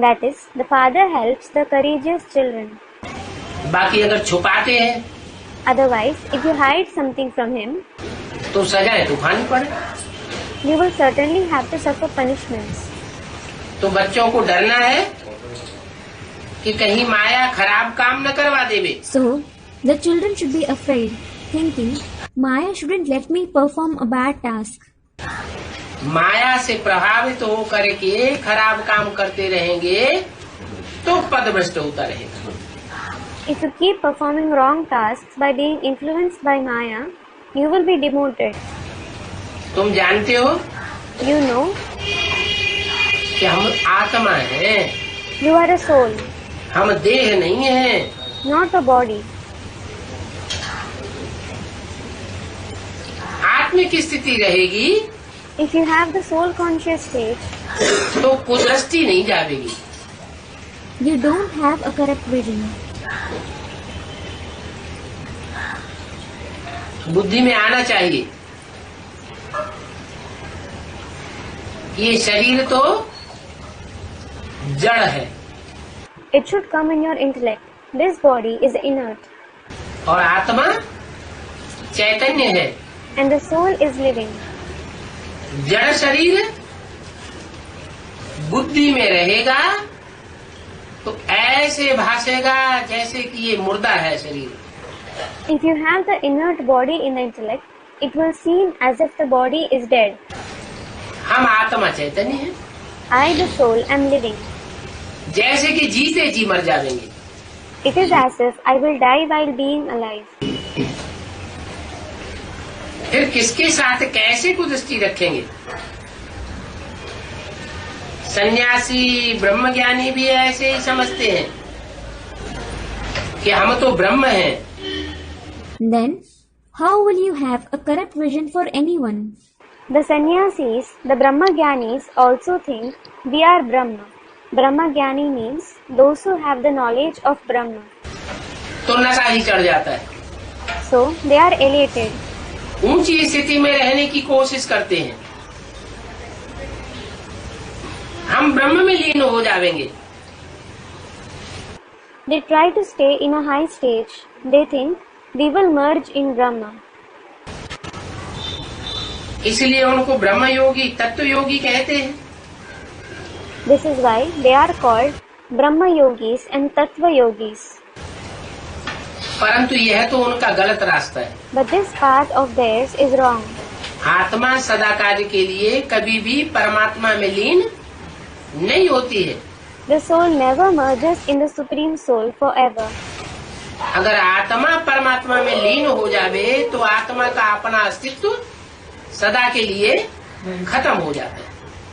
That is, the Father helps the courageous children. बाकी अगर छुपाते हैं Otherwise, if you hide something from him, तो सजाएं तो खानी पड़े। you will certainly have to suffer punishments. तो बच्चों को डरना है कि कहीं माया खराब काम न करवा देवे। So, the children should be afraid, thinking, Maya shouldn't let me perform a bad task. माया से प्रभावित हो करके खराब काम करते रहेंगे तो पदभ्रष्ट होता रहेगा। If you keep performing wrong tasks by being influenced by Maya, you will be demoted. तुम जानते हो You know, कि हम आत्मा हैं, you are a soul, हम देह नहीं हैं। not a body. आत्मिक स्थिति रहेगी If you have the soul conscious state, तो कुदृष्टि नहीं जाएगी। you don't have a correct vision. बुद्धि में आना चाहिए ये शरीर तो जड़ है It should come in your intellect. This body is inert और आत्मा चैतन्य है। and the soul is living. जड़ शरीर बुद्धि में रहेगा तो ऐसे भासेगा जैसे कि ये मुर्दा है शरीर। If you have the inert body in the intellect, it will seem as if the body is dead. हम आत्मा चैतन्य हैं, I, the soul, am living. जैसे कि जीते जी मर जाएंगे। It is as if I will die while being alive. फिर किसके साथ कैसे को दृष्टि रखेंगे? सन्यासी ब्रह्मज्ञानी भी ऐसे ही समझते हैं कि हम तो ब्रह्म हैं। Then, how will you have a correct vision for anyone? The sannyasis, the Brahmagyanis also think we are Brahma. Brahmagyani means those who have the knowledge of Brahma. तो नशा ही चढ़ जाता है। So, they are elated. ऊंची स्थिति में रहने की कोशिश करते हैं। हम ब्रह्म में लीन हो जाएंगे। They try to stay in a high stage. They think we will merge in Brahma. इसलिए उनको ब्रह्म योगी, तत्व योगी कहते हैं। This is why they are called Brahma Yogis and Tattva Yogis. परंतु यह तो उनका गलत रास्ता है। But this path of theirs is wrong. आत्मा सदाकाल के लिए कभी भी परमात्मा में लीन नहीं होती है। The soul never merges in the Supreme Soul forever. अगर आत्मा परमात्मा में लीन हो जावे तो आत्मा का अपना अस्तित्व सदा के लिए खत्म हो जाता है।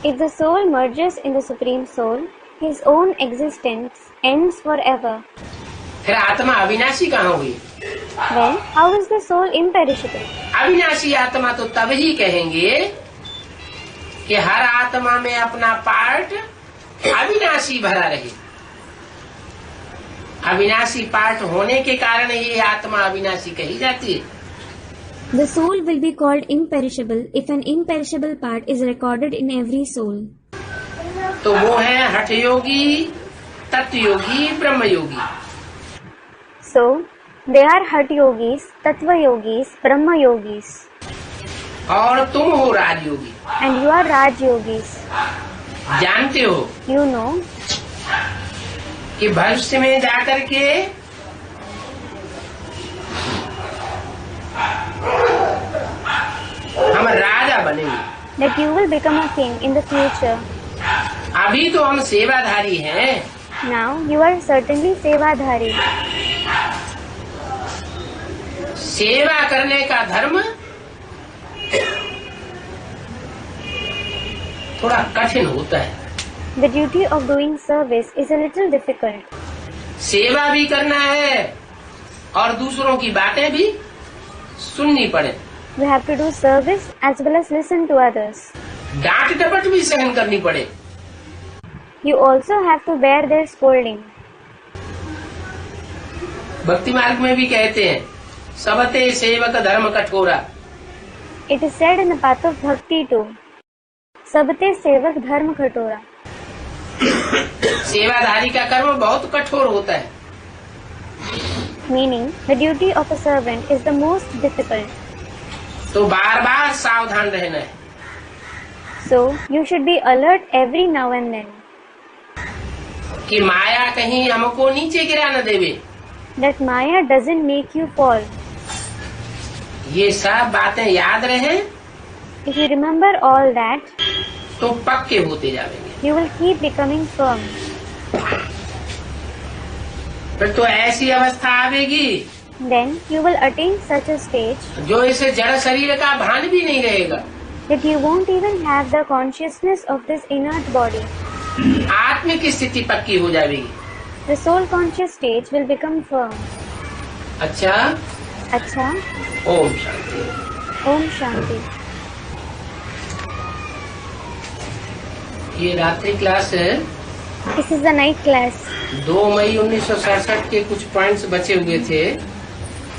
If the soul merges in the Supreme Soul, his own existence ends forever. फिर आत्मा अविनाशी कहाँ हुई? Then, how is the soul imperishable? अविनाशी आत्मा तो तब ही कहेंगे कि हर आत्मा में अपना पार्ट अविनाशी भरा रहे। अविनाशी पार्ट होने के कारण ये आत्मा अविनाशी कही जाती है। The soul will be called imperishable if an imperishable part is recorded in every soul. तो वो है हठ योगी, तत्व योगी, ब्रह्म योगी। So, they are Hat Yogis, Tattva Yogis, Brahma Yogis. और तुम हो राजयोगी। And you are Raj Yogis. जानते हो You know कि भविष्य में जाकर के हम राजा बनेंगे। that you will become a king in the future. अभी तो हम सेवाधारी हैं। Now, you are certainly Sevadhari. सेवा करने का धर्म थोड़ा कठिन होता है। The duty of doing service is a little difficult. सेवा भी करना है और दूसरों की बातें भी सुननी पड़े। We have to do service as well as listen to others. डांट डपट भी सहन करनी पड़े। You also have to bear their scolding. भक्ति मार्ग में भी कहते हैं सबते सेवक धर्म कठोरा। It is said in the path of bhakti too. Sabte sevak dharma khatora. सेवाधारी का कर्म बहुत कठोर होता है। Meaning, the duty of a servant is the most difficult. तो बार बार सावधान रहना है। So, you should be alert every now and then. कि माया कहीं हमको नीचे गिरा न देवे। That Maya doesn't make you fall. ये सब बातें याद रहे If you remember all that, तो पक्के होते जाएंगे। you will keep becoming firm. फिर तो ऐसी अवस्था आवेगी Then you will attain such a stage जो इसे जड़ शरीर का भान भी नहीं रहेगा। that you won't even have the consciousness of this inert body. आत्मिक स्थिति पक्की हो जाएगी। The soul conscious stage will become firm. अच्छा, Acha, Om Shanti. Om Shanti. ये रात्रि क्लास है। This is the night class. 2 मई 1967 के कुछ पॉइंट्स बचे हुए थे।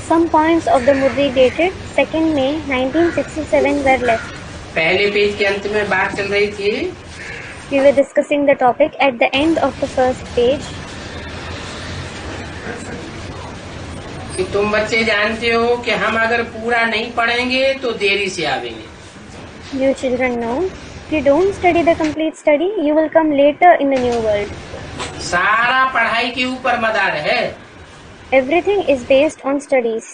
Some points of the Murli dated 2nd May 1967 were left. पहले पेज के अंत में बात चल रही थी We were discussing the topic at the end of the first page. कि तुम बच्चे जानते हो कि हम अगर पूरा नहीं पढ़ेंगे तो देरी से आवेंगे। You children know, if you don't study the complete study, you will come later in the new world. सारा पढ़ाई के ऊपर मदार है। Everything is based on studies.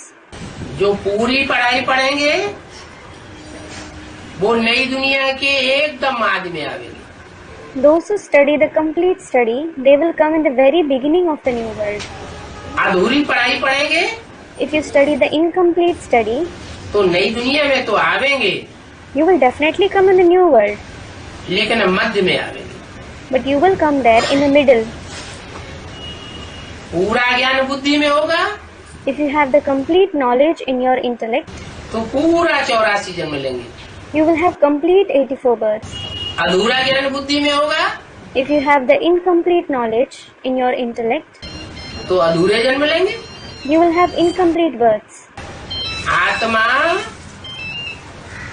जो पूरी पढ़ाई पढ़ेंगे वो नई दुनिया के एकदम आदि में आवेंगे। Those who study the complete study, they will come in the very beginning of the new world. अधूरी पढ़ाई पढ़ेंगे If you study the incomplete study, तो नई दुनिया में तो आवेंगे, you will definitely come in the new world, लेकिन मध्य में आवेंगे। but you will come there in the middle. पूरा ज्ञान बुद्धि में होगा If you have the complete knowledge in your intellect, तो पूरा 84 जन्म लेंगे। you will have complete 84 births. अधूरा ज्ञान बुद्धि में होगा If you have the incomplete knowledge in your intellect, तो अधूरे जन्म लेंगे। you will have incomplete births. आत्मा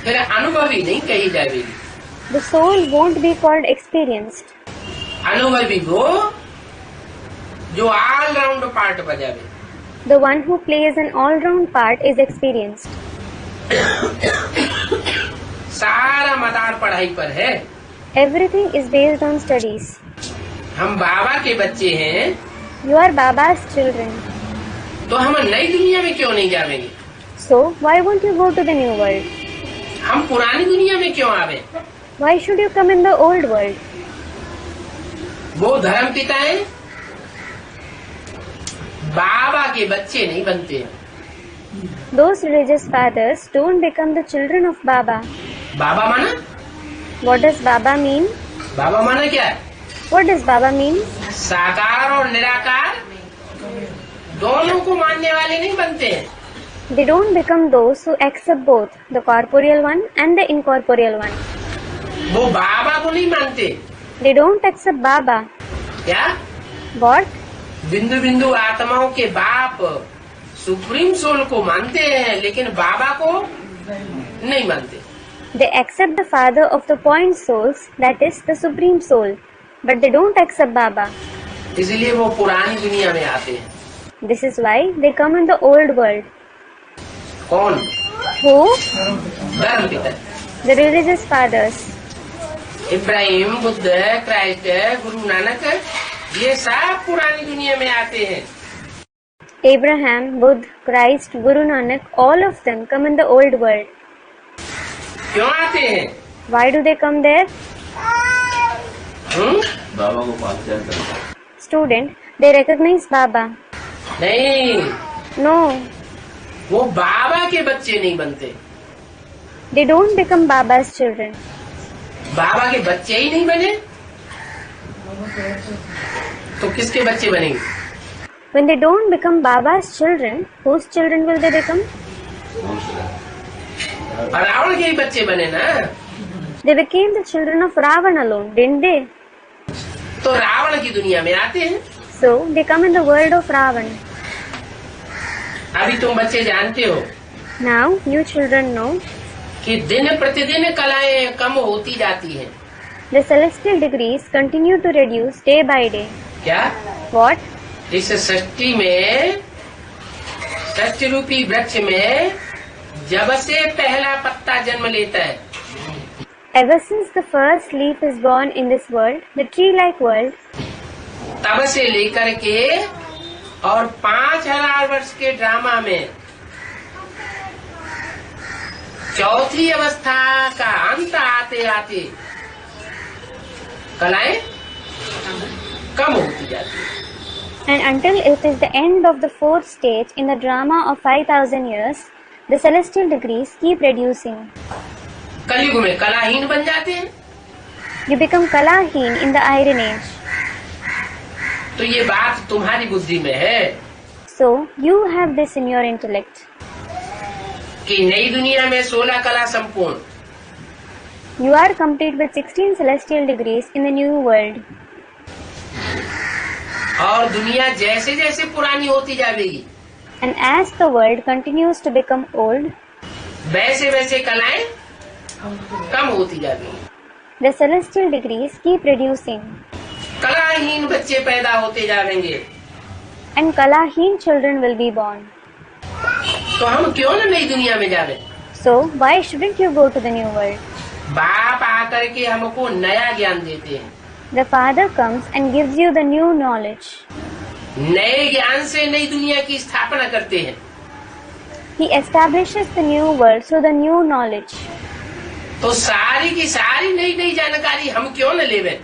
फिर अनुभवी नहीं कही जाएगी। The soul won't be called experienced. अनुभवी वो जो ऑल राउंड पार्ट बजावे। The one who plays an all-round part is experienced. सारा मदार पढ़ाई पर है। Everything is based on studies. हम बाबा के बच्चे हैं, You are Baba's children. तो हम नई दुनिया में क्यों नहीं जावेंगे? So, why won't you go to the new world? हम पुरानी दुनिया में क्यों आवे? Why should you come in the old world? वो धर्म पिता है, बाबा के बच्चे नहीं बनते हैं। Those religious fathers don't become the children of Baba. बाबा माना? What does Baba mean? बाबा माना क्या है? What does Baba mean? साकार और निराकार दोनों को मानने वाले नहीं बनते हैं। They don't become those who accept both, the corporeal one and the incorporeal one. वो बाबा को नहीं मानते। They don't accept Baba. क्या? What? बिंदु बिंदु आत्माओं के बाप सुप्रीम सोल को मानते हैं, लेकिन बाबा को नहीं मानते। They accept the father of the point souls, that is the supreme soul, but they don't accept Baba. इसलिए वो पुरानी दुनिया में आते हैं। This is why they come in the old world. कौन? Who? धर्म पिता। The religious fathers. Ibrahim, Buddha, Christ, Guru Nanak, ये सब पुरानी दुनिया में आते हैं। Abraham, Buddha, Christ, Guru Nanak, all of them come in the old world. क्यों आते हैं? Why do they come there? बाबा को पहचान करते। Student, they recognize Baba. नहीं, No, वो बाबा के बच्चे नहीं बनते। they don't become Baba's children. बाबा के बच्चे ही नहीं बने तो किसके बच्चे बनेंगे? When they don't become Baba's children, whose children will they become? और रावण के ही बच्चे बने ना। They became the children of Ravan alone, didn't they? तो रावण की दुनिया में आते हैं। So, they come in the world of Ravan. अभी तुम बच्चे जानते हो Now, you children know कि दिन प्रतिदिन कलाएं कम होती जाती हैं। the celestial degrees continue to reduce day by day. क्या? What? इस सृष्टि में, सृष्टि रूपी वृक्ष में जब से पहला पत्ता जन्म लेता है, Ever since the first leaf is born in this world, the tree-like world, तब से लेकर के और 5000 वर्ष के ड्रामा में चौथी अवस्था का अंत आते आते कलाएं कम होती जाती है। and until it is the end of the fourth stage in the drama of 5,000 years, the celestial degrees keep reducing. कलयुग में कलाहीन बन जाते हैं। You become Kalaheen in the Iron Age. तो ये बात तुम्हारी बुद्धि में है So, you have this in your intellect. कि नई दुनिया में 16 कला संपूर्ण, You are complete with 16 celestial degrees in the new world. और दुनिया जैसे जैसे पुरानी होती जाएगी, And as the world continues to become old, वैसे वैसे कलाएं कम होती जाएगी। the celestial degrees keep reducing. कलाहीन बच्चे पैदा होते जाएंगे। And Kalaheen children will be born. तो हम क्यों न नई दुनिया में जावे? So, why shouldn't you go to the new world? बाप आकर के हमको नया ज्ञान देते हैं। The Father comes and gives you the new knowledge. नए ज्ञान से नई दुनिया की स्थापना करते हैं। He establishes the new world through the new knowledge. तो सारी की सारी नई नई जानकारी हम क्यों न लेवे?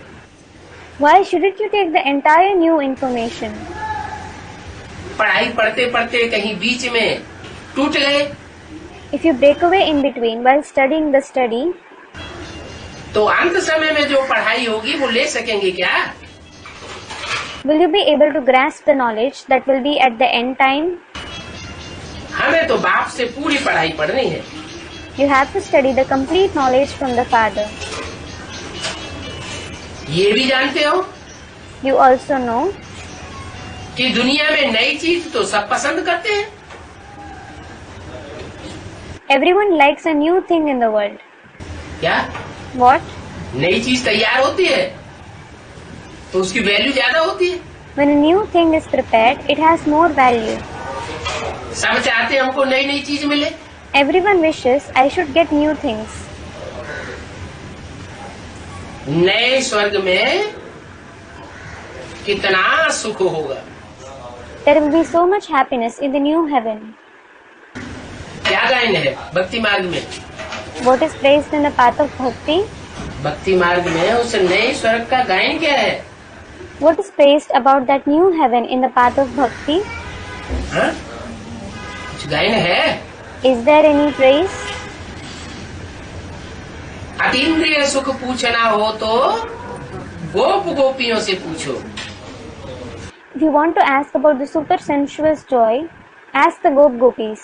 Why shouldn't you take the entire new information? पढ़ाई पढ़ते पढ़ते कहीं बीच में टूट गए If you break away in between while studying the study, तो अंत समय में जो पढ़ाई होगी वो ले सकेंगे क्या? will you be able to grasp the knowledge that will be at the end time? हमें तो बाप से पूरी पढ़ाई पढ़नी है। You have to study the complete knowledge from the Father. ये भी जानते हो You also know कि दुनिया में नई चीज तो सब पसंद करते हैं। everyone likes a new thing in the world. क्या What? नई चीज तैयार होती है तो उसकी वैल्यू ज्यादा होती है। When a new thing is prepared, it has more value. सब चाहते हैं हमको नई नई चीज मिले। Everyone wishes I should get new things. नए स्वर्ग में कितना सुख होगा। There will be so much happiness in the new heaven. क्या गायन है भक्ति मार्ग में? What is praised in the path of bhakti? भक्ति मार्ग में उस नए स्वर्ग का गायन क्या है? What is praised about that new heaven in the path of bhakti? हाँ? कुछ गायन है? Is there any praise? अतीन्द्रिय सुख पूछना हो तो गोप गोपियों से पूछो। If you want to ask about the super sensuous joy, ask the Gop Gopis.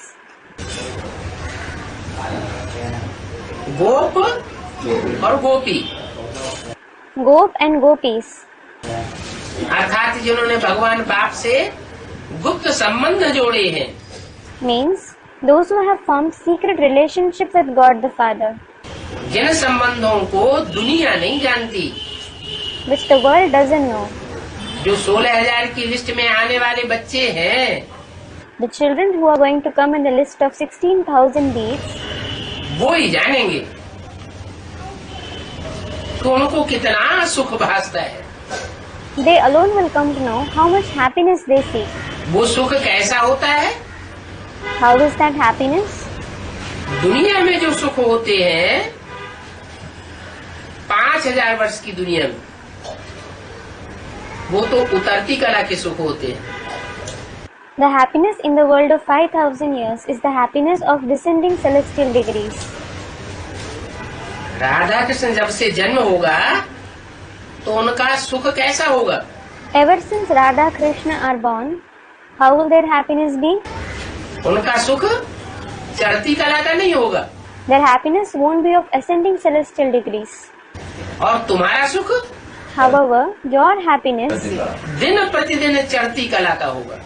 गोप और गोपी Gop and Gopis अर्थात जिन्होंने भगवान बाप से गुप्त संबंध जोड़े हैं, means those who have formed secret relationship with God the Father, जिन संबंधों को दुनिया नहीं जानती, which the world doesn't know. जो 16,000 की लिस्ट में आने वाले बच्चे हैं, The children who are going to come in the list of 16,000 beads, वो ही जानेंगे तो उनको कितना सुख भासता है। they alone will come to know how much happiness they seek. वो सुख कैसा होता है? How is that happiness? दुनिया में जो सुख होते हैं 5,000 वर्ष की दुनिया में, वो तो उतरती कला के सुख होते हैं। The happiness in the world of 5,000 years is the happiness of descending celestial degrees. Radha Krishna जब से जन्म होगा तो उनका सुख कैसा होगा? Ever since Radha Krishna are born, how will their happiness be? उनका सुख चढ़ती कला का नहीं होगा। Their happiness won't be of ascending celestial degrees. और तुम्हारा सुख However, your happiness दिन प्रतिदिन चढ़ती कला का होगा।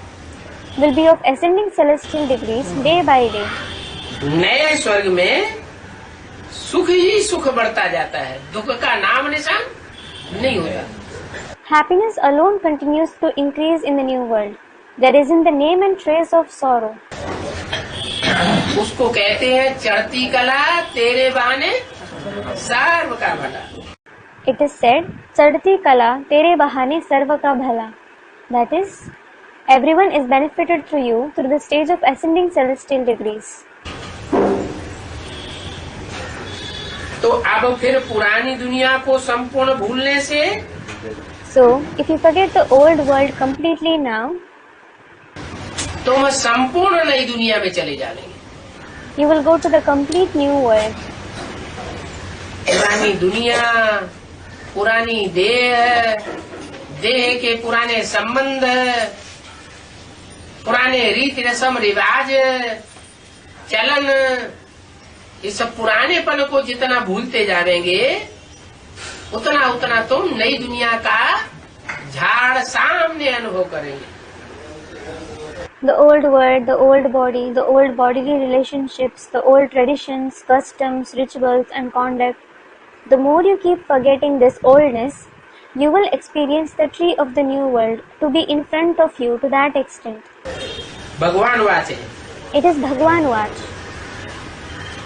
will be of ascending celestial degrees day by day. नए स्वर्ग में सुख ही सुख बढ़ता जाता है, दुख का नाम निशान नहीं होता। Happiness alone continues to increase in the new world. There isn't the name and trace of sorrow. उसको कहते हैं चढ़ती कला तेरे बहाने सर्व का भला। It is said, Chadti Kala Tere Bahane Sarva Ka Bhala. That is, everyone is benefited through you through the stage of ascending celestial degrees. तो अब फिर पुरानी दुनिया को संपूर्ण भूलने से So, if you forget the old world completely now, तुम संपूर्ण नई दुनिया में चले जाएंगे। you will go to the complete new world. पुरानी दुनिया, पुरानी देह, देह के पुराने संबंध, पुराने रीति रस्म रिवाज, चलन, इस सब पुरानेपन को जितना भूलते जाएंगे उतना उतना तुम नई दुनिया का झाड़ सामने अनुभव करेंगे। The old world, the old body, the old bodily relationships, the old traditions, customs, rituals and conduct. The more you keep forgetting this oldness, you will experience the tree of the new world to be in front of you to that extent. भगवान watch है It is Bhagwan Vach.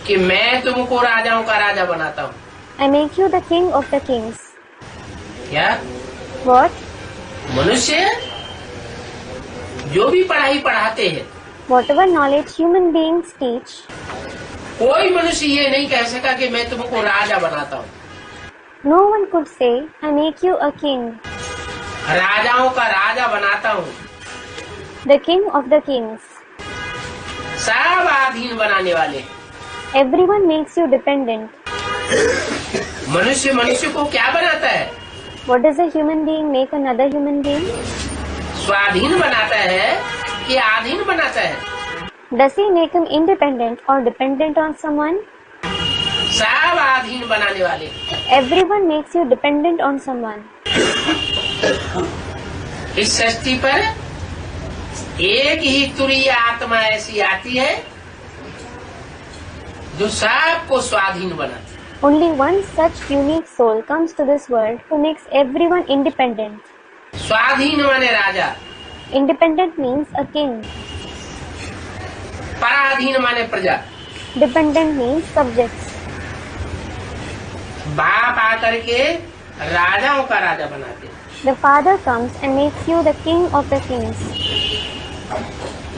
कि मैं तुमको राजाओं का राजा बनाता हूँ। I make you the king of the kings. क्या What? मनुष्य जो भी पढ़ाई पढ़ाते हैं Whatever knowledge human beings teach, कोई मनुष्य ये नहीं कह सका कि मैं तुमको राजा बनाता हूँ। No one could say, I make you a king, राजाओं का राजा बनाता हूँ, the king of the kings. सब अधीन बनाने वाले। Everyone makes you dependent. मनुष्य मनुष्य को क्या बनाता है? What does a human being make another human being? स्वाधीन बनाता है कि अधीन बनाता है? Does he make him independent or dependent on someone? सब अधीन बनाने वाले। Everyone makes you dependent on someone. इस सृष्टि पर एक ही तुरीय आत्मा ऐसी आती है जो सबको स्वाधीन बनाती है। Only one such unique soul comes to this world who makes everyone independent. स्वाधीन माने राजा, Independent means a king. पराधीन माने प्रजा। Dependent means subjects. बाप आकर के राजाओं का राजा बनाते हैं। The father comes and makes you the king of the kings.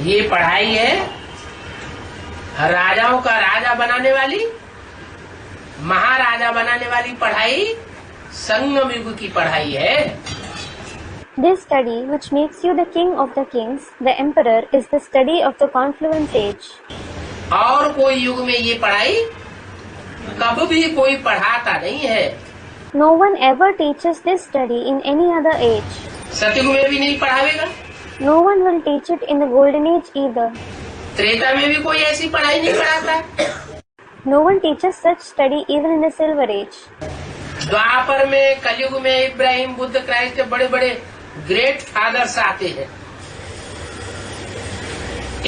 ये पढ़ाई है राजाओं का राजा बनाने वाली, महाराजा बनाने वाली पढ़ाई संगम युग की पढ़ाई है। This study, which makes you the king of the kings, the emperor, is the study of the confluence age. और कोई युग में ये पढ़ाई कभी भी कोई पढ़ाता नहीं है। No one ever teaches this study in any other age. सतयुग में भी नहीं पढ़ावेगा, No one will teach it in the golden age either. Treta में भी कोई ऐसी पढ़ाई नहीं पढ़ाता। No one teaches such study even in the silver age. द्वापर में, कलयुग में इब्राहिम, बुद्ध, क्राइस्ट के बड़े बड़े ग्रेट फादर्स आते हैं।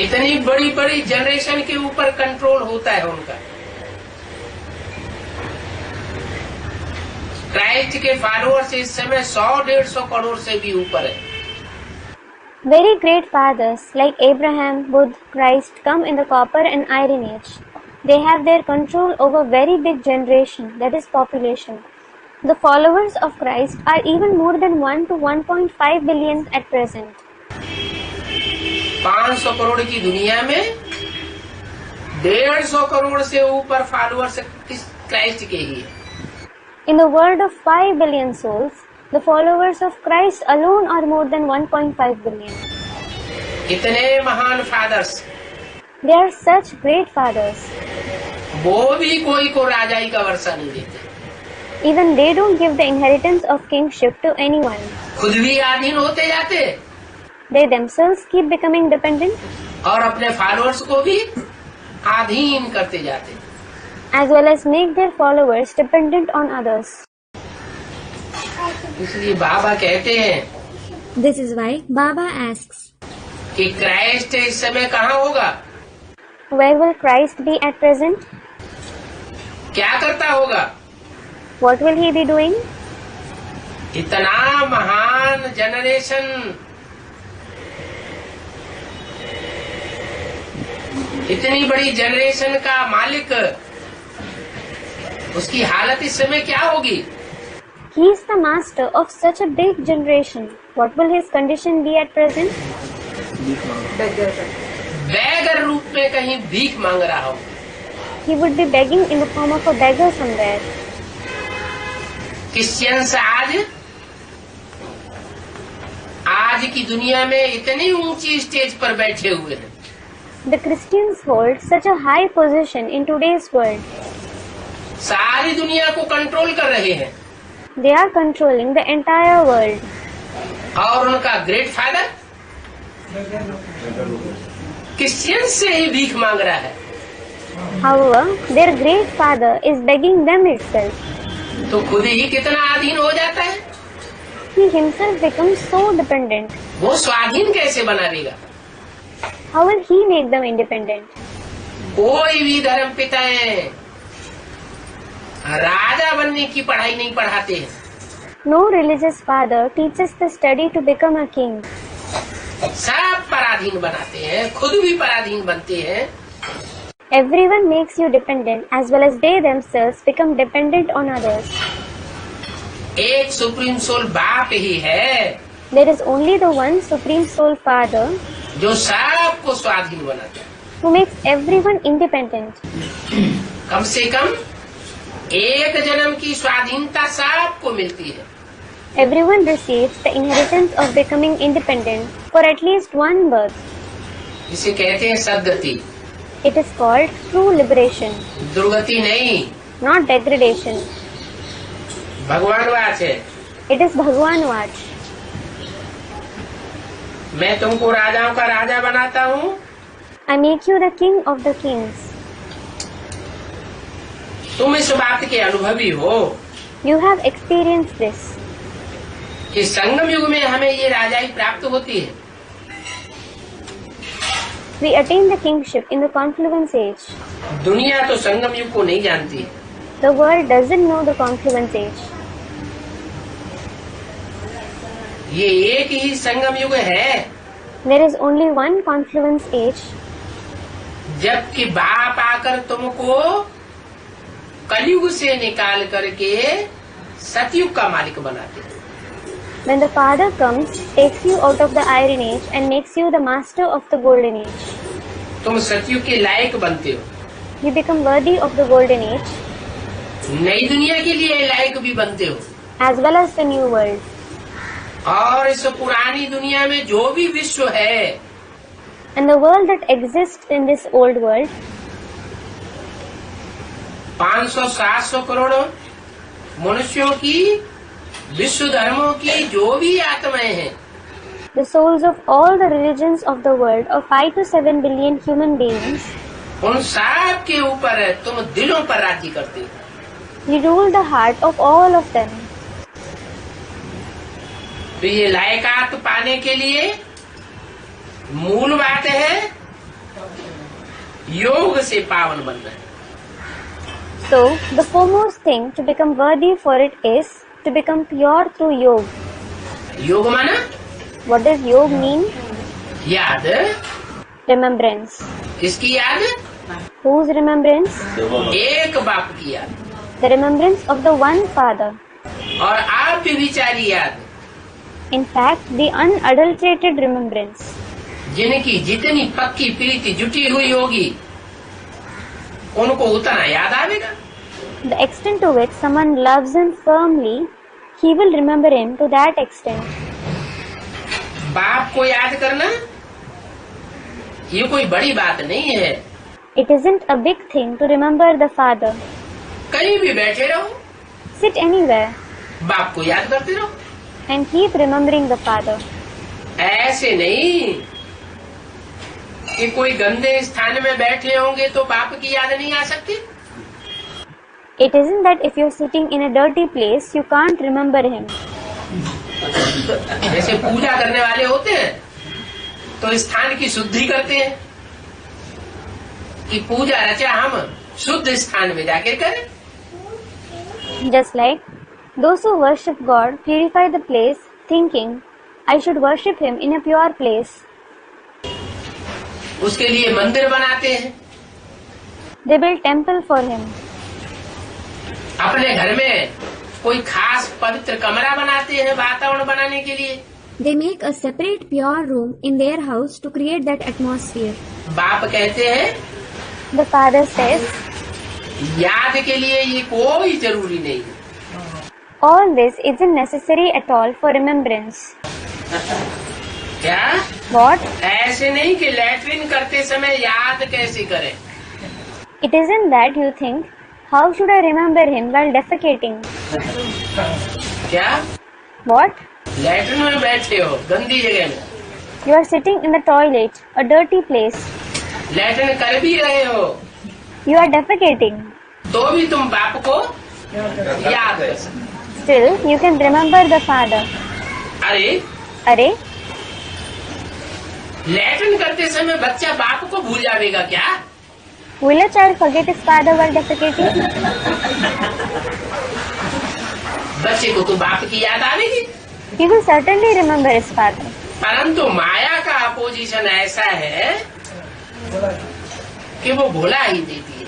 इतनी बड़ी बड़ी जनरेशन के ऊपर कंट्रोल होता है उनका। क्राइस्ट के फॉलोअर्स इस समय 100-150 करोड़ से भी ऊपर है। Very great fathers like Abraham, Buddha, Christ come in the copper and iron age. They have their control over very big generation, that is population. The followers of Christ are even more than 1 to 1.5 billion at present. 500 crore की दुनिया में 150 करोड़ से ऊपर followers Christ के ही है। In the world of 5 billion souls, the followers of Christ alone are more than 1.5 billion. इतने महान fathers, They are such great fathers. वो भी कोई को राजाई का वर्षा नहीं देते। Even they don't give the inheritance of kingship to anyone. खुद भी अधीन होते जाते They themselves keep becoming dependent, और अपने फॉलोअर्स को भी अधीन करते जाते। as well as make their followers dependent on others. इसलिए बाबा कहते हैं This is why Baba asks, कि क्राइस्ट इस समय कहाँ होगा, Where will Christ be at present? क्या करता होगा। What will he be doing? इतना महान जनरेशन, इतनी बड़ी जनरेशन का मालिक, उसकी हालत इस समय क्या होगी। He is the master of such a big generation. What will his condition be at present? बैगर रूप में कहीं भीख मांग रहा हो। He would be begging in the form of a beggar somewhere. Christians आज की दुनिया में इतनी ऊंची स्टेज पर बैठे हुए हैं। The Christians hold such a high position in today's world. सारी दुनिया को कंट्रोल कर रहे हैं They are controlling the entire world. और उनका ग्रेट फादर क्रिश्चियन से ही भीख मांग रहा है। However, their great father is begging them itself. तो खुद ही कितना अधीन हो जाता है। He himself becomes so dependent. वो स्वाधीन कैसे बना देगा। How will he make them independent? कोई भी धर्म पिताएं राजा बनने की पढ़ाई नहीं पढ़ाते हैं। No religious father teaches the study to become a king. सब पराधीन बनाते हैं, खुद भी पराधीन बनते हैं। Everyone makes you dependent as well as they themselves become dependent on others. एक सुप्रीम सोल बाप ही है There is only the one Supreme Soul Father जो सबको स्वाधीन बनाता है। who makes everyone independent. कम से कम एक जन्म की स्वाधीनता सबको मिलती है। Everyone receives the inheritance of becoming independent for at least one birth. जिसे कहते हैं सद्गति, It is called true liberation, दुर्गति नहीं। not degradation. भगवान वाच है, It is Bhagwan Vach. मैं तुमको राजाओं का राजा बनाता हूँ, I make you the king of the kings. तुम इस बात के अनुभवी हो You have experienced this. कि संगम युग में हमें ये राजाई प्राप्त होती है। We attain the kingship in the confluence age. दुनिया तो संगम युग को नहीं जानती। The world doesn't know the confluence age. ये एक ही संगम युग है, There is only one confluence age, जबकि बाप आकर तुमको कलयुग से निकाल करके सतयुग का मालिक बनाते हैं। when the Father comes, takes you out of the Iron Age and makes you the master of the Golden Age. तुम सतयुग के लायक बनते हो, You become worthy of the Golden Age नई दुनिया के लिए लायक भी बनते हो। as well as the new world. और इस पुरानी दुनिया में जो भी विश्व है, And the world that exists in this old world, 500-700 crore मनुष्यों की, विश्व धर्मों की जो भी आत्माएं हैं, the souls of all the religions of the world of 5 to 7 billion human beings, उन सब के ऊपर तुम दिलों पर राज्य करते हो। you rule the heart of all of them. तो ये लायकात पाने के लिए मूल बात है योग से पावन बनना है। So, the foremost thing to become worthy for it is to become pure through yoga. योग माना What does yoga mean? याद, Remembrance. किसकी याद? Whose remembrance? एक बाप की याद, The remembrance of the one Father. और आप भी विचारी याद, In fact, the unadulterated remembrance. जिनकी जितनी पक्की प्रीति जुटी हुई होगी उनको उतना याद आवेगा। The extent to which someone loves him firmly, he will remember him to that extent. बाप को याद करना ये कोई बड़ी बात नहीं है। It isn't a big thing to remember the Father. कहीं भी बैठे रहो, Sit anywhere बाप को याद करते रहो। and keep remembering the Father. ऐसे नहीं कि कोई गंदे स्थान में बैठे होंगे तो बाप की याद नहीं आ सकती। It isn't that if you're sitting in a dirty place, you can't remember him. जैसे पूजा करने वाले होते हैं तो स्थान की शुद्धि करते हैं कि पूजा रचा हम शुद्ध स्थान में जाकर करें। Just like those who worship God purify the place, thinking, I should worship him in a pure place. उसके लिए मंदिर बनाते हैं, They build temple for him. अपने घर में कोई खास पवित्र कमरा बनाते हैं वातावरण बनाने के लिए। They make a separate pure room in their house to create that atmosphere. बाप कहते हैं The Father says, याद के लिए ये कोई जरूरी नहीं है। all this isn't necessary at all for remembrance. क्या? What? ऐसे नहीं कि लैट्रिन करते समय याद कैसे करें। It isn't that you think, how should I remember him while defecating? क्या? What? लैट्रिन में बैठे हो गंदी जगह में, You are sitting in the toilet, a dirty place. Latrine कर भी रहे हो You are defecating. तो भी तुम बाप को याद कर सकते। Still, you can remember the Father. अरे Arey, लैट्रिन करते समय बच्चा बाप को भूल जाएगा क्या? will a child forget his father while defecating? बच्चे को तो बाप की याद आवेगी, He will certainly remember his father. परंतु माया का अपोजिशन ऐसा है कि वो भुला ही देती है।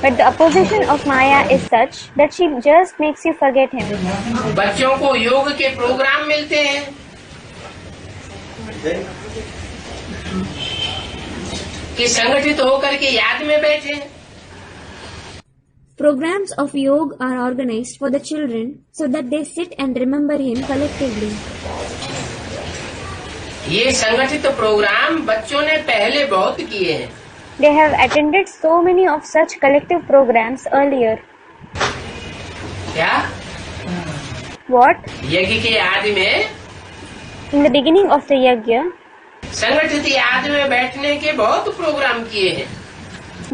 But the opposition of Maya is such that she just makes you forget him. बच्चों को योग के प्रोग्राम मिलते हैं, कि संगठित होकर के याद में बैठे, Programs of yoga are organized for the children so that they sit and remember him collectively. ये संगठित प्रोग्राम बच्चों ने पहले बहुत किए हैं। They have attended so many of such collective programs earlier. क्या? What? यज्ञ के आदि में, In the beginning of the yajna, संगठित आदि में बैठने के बहुत प्रोग्राम किए हैं।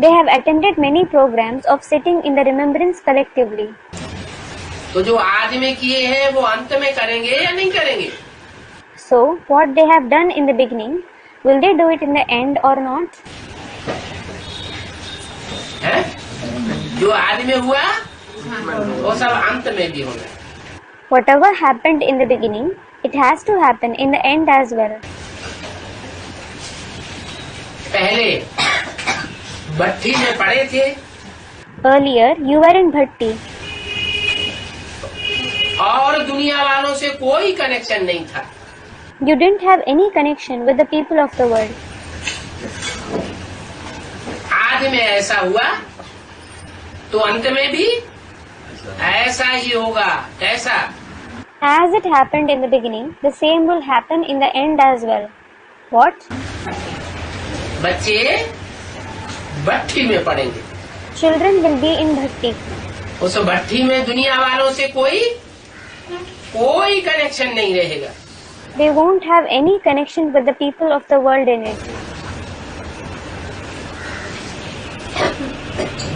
they have attended many programs of sitting in the remembrance collectively. तो जो आदि में किए हैं वो अंत में करेंगे या नहीं करेंगे? So, what they have done in the beginning, will they do it in the end or not? है? जो आदि में हुआ वो सब अंत में भी होगा। Whatever happened in the beginning, it has to happen in the end as well. पहले भट्टी में पड़े थे, Earlier, you were in Bhatti और दुनिया वालों से कोई कनेक्शन नहीं था। you didn't have any connection with the people of the world. आदि में ऐसा हुआ तो अंत में भी ऐसा ही होगा। कैसा? As it happened in the beginning, the same will happen in the end as well. What? बच्चे भट्टी में पड़ेंगे, Children will be in Bhatti. उस भट्टी में दुनिया वालों से कोई कनेक्शन नहीं रहेगा। They won't have any connection with the people of the world in it.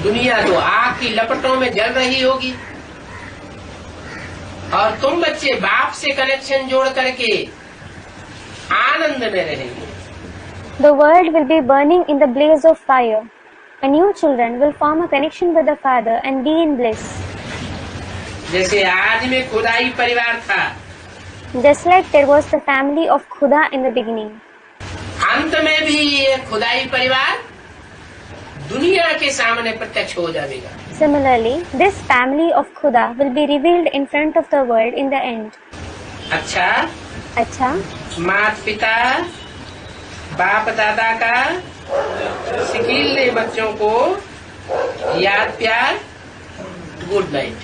दुनिया तो आग की लपटों में जल रही होगी और तुम बच्चे बाप से कनेक्शन जोड़ करके आनंद में रहेंगे। The world will be burning in the blaze of fire, and you children will form a connection with the Father and be in bliss. जैसे आदि में खुदाई परिवार था, Just like there was the family of Khuda in the beginning, अंत में भी ये खुदाई परिवार दुनिया के सामने प्रत्यक्ष हो जाएगा। similarly, this family of Khuda will be revealed in front of the world in the end. अच्छा, अच्छा, माता पिता बाप दादा का सिखिलने बच्चों को याद प्यार, good night.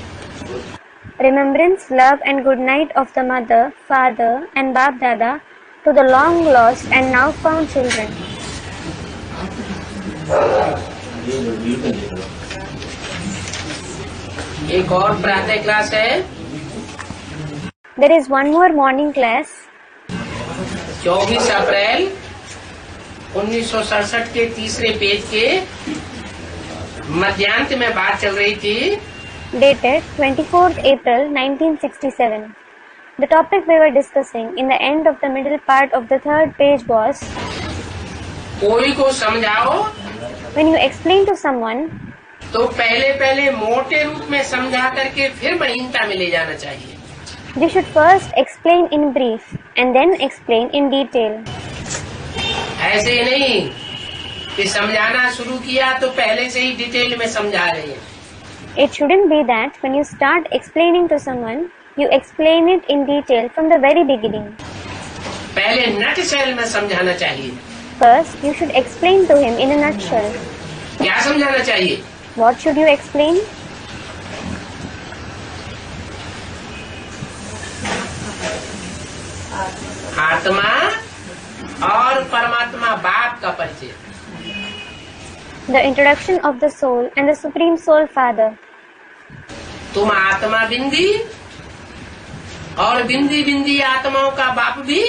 remembrance, love and good night of the mother, father and Bap Dada to the long lost and now found children. एक और प्रातः क्लास है, There is one more morning class. 24 अप्रैल 1967 के तीसरे पेज के मध्यांत में बात चल रही थी। Dated 24th April 1967. The topic we were discussing in the end of the middle part of the third page was, कोई को समझाओ when you explain to someone, तो पहले मोटे रूप में समझा करके फिर महीनता में ले जाना चाहिए। you should first explain in brief and then explain in detail. ऐसे नहीं कि समझाना शुरू किया तो पहले से ही डिटेल में समझा रहे हैं। It shouldn't be that when you start explaining to someone, you explain it in detail from the very beginning. पहले नट शैल में समझाना चाहिए। First, you should explain to him in a nutshell. क्या समझाना चाहिए? What should you explain? आत्मा और परमात्मा बाप का परिचय। The introduction of the soul and the Supreme Soul Father. तुम आत्मा बिंदी और बिंदी बिंदी आत्माओं का बाप भी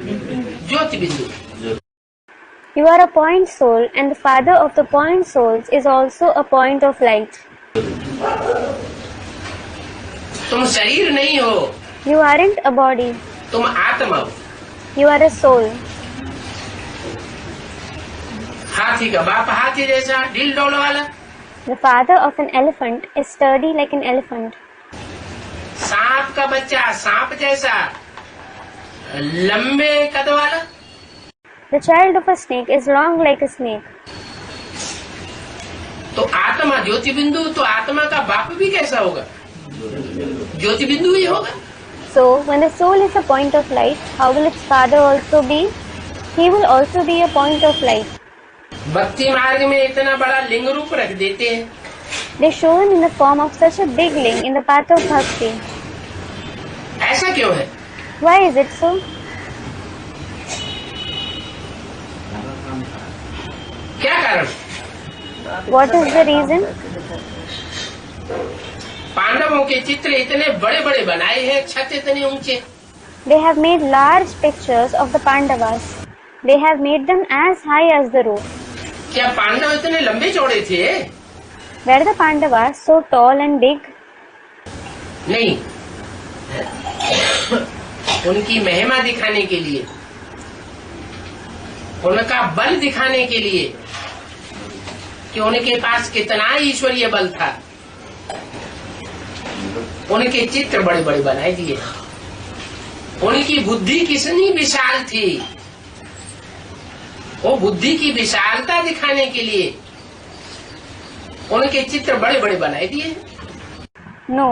ज्योति बिंदु। You are a point soul and the father of the point souls is also a point of light. तुम शरीर नहीं हो, You aren't a body. तुम आत्मा हो। You are a soul. हाथी का बाप हाथी जैसा ढील डोल वाला, The father of an elephant is sturdy like an elephant. सांप का बच्चा सांप जैसा लंबे कद वाला। The child of a snake is long like a snake. तो आत्मा ज्योति बिंदु, तो आत्मा का बाप भी कैसा होगा? ज्योति बिंदु ही होगा। So, when the soul is a point of light, how will its father also be? He will also be a point of light. भक्ति मार्ग में इतना बड़ा लिंग रूप रख देते हैं, They show him in the form of such a big ling in the path of bhakti. ऐसा क्यों है? Why is it so? क्या कारण? What is the reason? पांडवों के चित्र इतने बड़े बड़े बनाए हैं, छत इतने ऊंचे। They have made large pictures of the Pandavas. They have made them as high as the roof. क्या पांडव इतने लंबे चौड़े थे? Were the Pandavas so tall and big? नहीं, उनकी महिमा दिखाने के लिए, उनका बल दिखाने के लिए कि उनके पास कितना ईश्वरीय बल था, उनके चित्र बड़े बड़े बनाए दिए। उनकी बुद्धि कितनी विशाल थी, वो बुद्धि की विशालता दिखाने के लिए उनके चित्र बड़े बड़े बनाए दिए। No.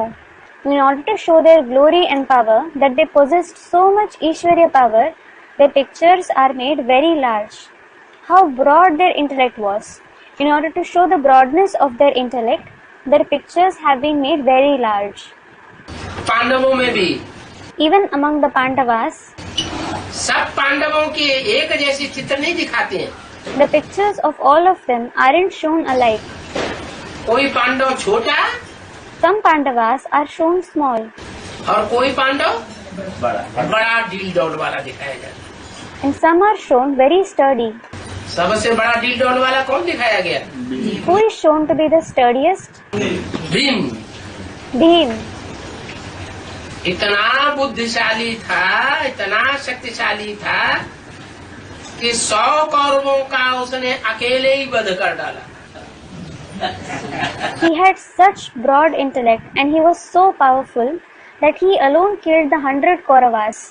In order to show their glory and power, that they possessed so much Ishwarya power, their pictures are made very large. How broad their intellect was. In order to show the broadness of their intellect, their pictures have been made very large. पांडवों में भी, Even among the Pandavas, सब पांडवों के एक जैसे चित्र नहीं दिखाते हैं। the pictures of all of them aren't shown alike. कोई पांडव छोटा Some Pandavas are shown small, और कोई पांडव बड़ा डील डॉल वाला दिखाया जाता है। and some are shown very sturdy. सबसे बड़ा डील डॉल वाला कौन दिखाया गया? Who is shown to be the sturdiest? Bhim. Bhim. इतना बुद्धिशाली था, इतना शक्तिशाली था कि 100 कौरवों का उसने अकेले ही वध कर डाला। He had such broad intellect and he was so powerful that he alone killed the 100 Kauravas.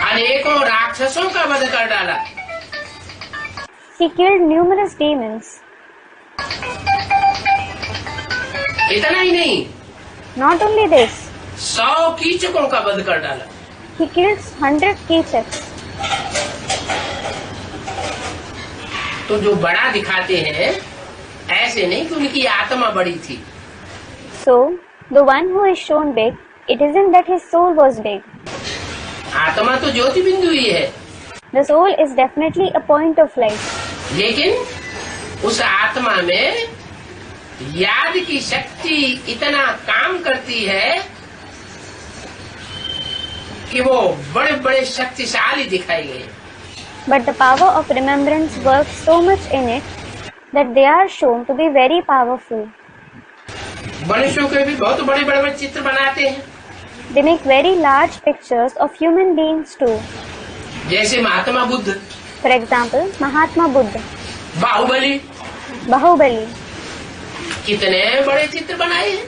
अनेकों राक्षसों का वध कर डाला। He killed numerous demons. इतना ही नहीं, Not only this, 100 कीचकों का वध कर डाला। he killed 100 Kichaks. तो जो बड़ा दिखाते हैं, ऐसे नहीं कि उनकी आत्मा बड़ी थी। So, the one who is shown big, it isn't that his soul was big. आत्मा तो ज्योति बिंदु ही है, The soul is definitely a point of light. लेकिन उस आत्मा में याद की शक्ति इतना काम करती है कि वो बड़े बड़े शक्तिशाली दिखाई गए। But the power of remembrance works so much in it that they are shown to be very powerful. मनुष्यों के भी बहुत बड़े बड़े चित्र बनाते हैं, They make very large pictures of human beings too. जैसे Mahatma Buddha, For example, Mahatma Buddha, Baahubali, Bahubali. कितने बड़े चित्र बनाए हैं।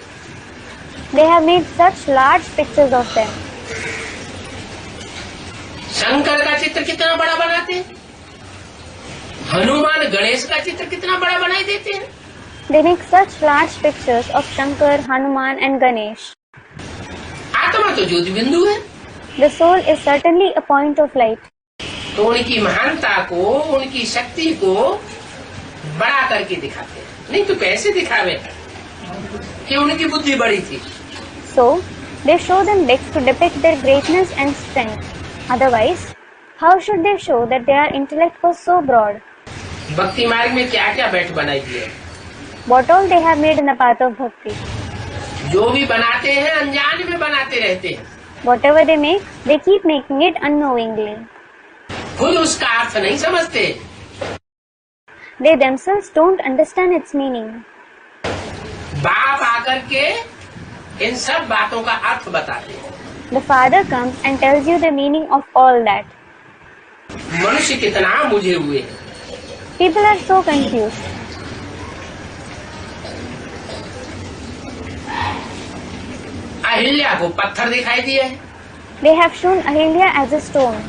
They have made such large pictures of them. Shankar का चित्र कितना बड़ा बनाते हैं, हनुमान गणेश का चित्र कितना बड़ा बनाई देते हैं। They make such large pictures of Shankar, Hanuman and Ganesh. आत्मा तो ज्योति बिंदु है, The soul is certainly a point of light. तो उनकी महानता को, उनकी शक्ति को बड़ा करके दिखाते हैं। नहीं तो कैसे दिखावे कि उनकी बुद्धि बड़ी थी। So, they show them big to depict their greatness and strength. Otherwise, how should they show that their intellect was so broad? भक्ति मार्ग में क्या क्या बैठ बनाई दी है, What all they have made in the path of bhakti. जो भी बनाते हैं अनजाने में बनाते रहते हैं, Whatever they make, they keep making it unknowingly. खुद उसका अर्थ नहीं समझते। They themselves don't understand its meaning. बाप आकर के इन सब बातों का अर्थ बताते हैं। The Father comes and tells you the meaning of all that. मनुष्य कितना मुझे हुए हैं। People are so confused. Ahilya को पत्थर दिखाई दिए है। They have shown Ahilya as a stone.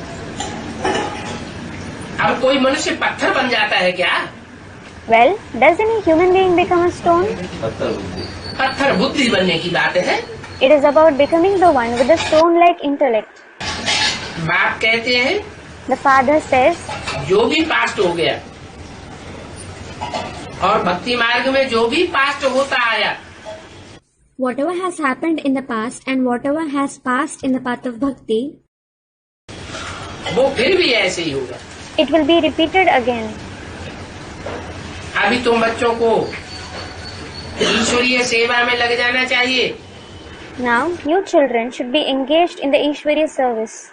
अब कोई मनुष्य पत्थर बन जाता है क्या? Well, does any human being become a stone? पत्थर बुद्धि बनने की बात है। It is about becoming the one with the stone-like intellect. बाप कहते हैं The Father says, जो भी पास्ट हो गया और भक्ति मार्ग में जो भी पास्ट होता आया, Whatever has happened in the past and whatever has passed in the path of bhakti, वो फिर भी ऐसे ही होगा। it will be repeated again. अभी तुम बच्चों को ईश्वरीय सेवा में लग जाना चाहिए। Now, you children should be engaged in the Ishwariya service.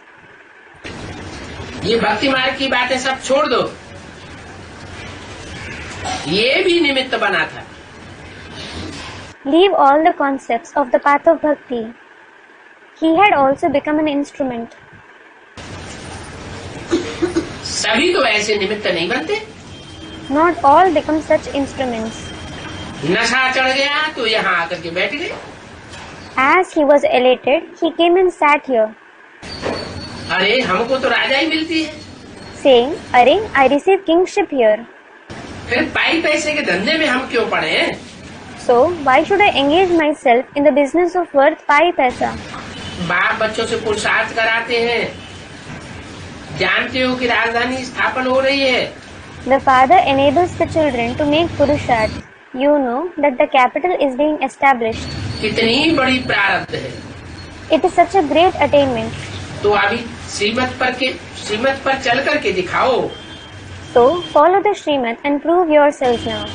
ये भक्ति मार्ग की बातें सब छोड़ दो, ये भी निमित्त बना था। Leave all the concepts of the path of bhakti. He had also become an instrument. सभी तो ऐसे निमित्त नहीं बनते। Not all become such instruments. नशा चढ़ गया तो यहाँ आकर के बैठ गए। As he was elated, he came and sat here, अरे हमको तो राजा ही मिलती है, saying, "Arey, I receive kingship here. फिर पाई पैसे के धंधे में हम क्यों पड़े हैं? So why should I engage myself in the business of worth pi paisa?" बाप बच्चों से पुरुषार्थ कराते हैं। जानते हो कि राजधानी स्थापन हो रही है। The father enables the children to make purusharth. You know that the capital is being established. कितनी बड़ी प्रारब्ध है। It is such a great attainment. तो अभी श्रीमत पर चल करके दिखाओ। So follow the Srimad and prove yourselves now.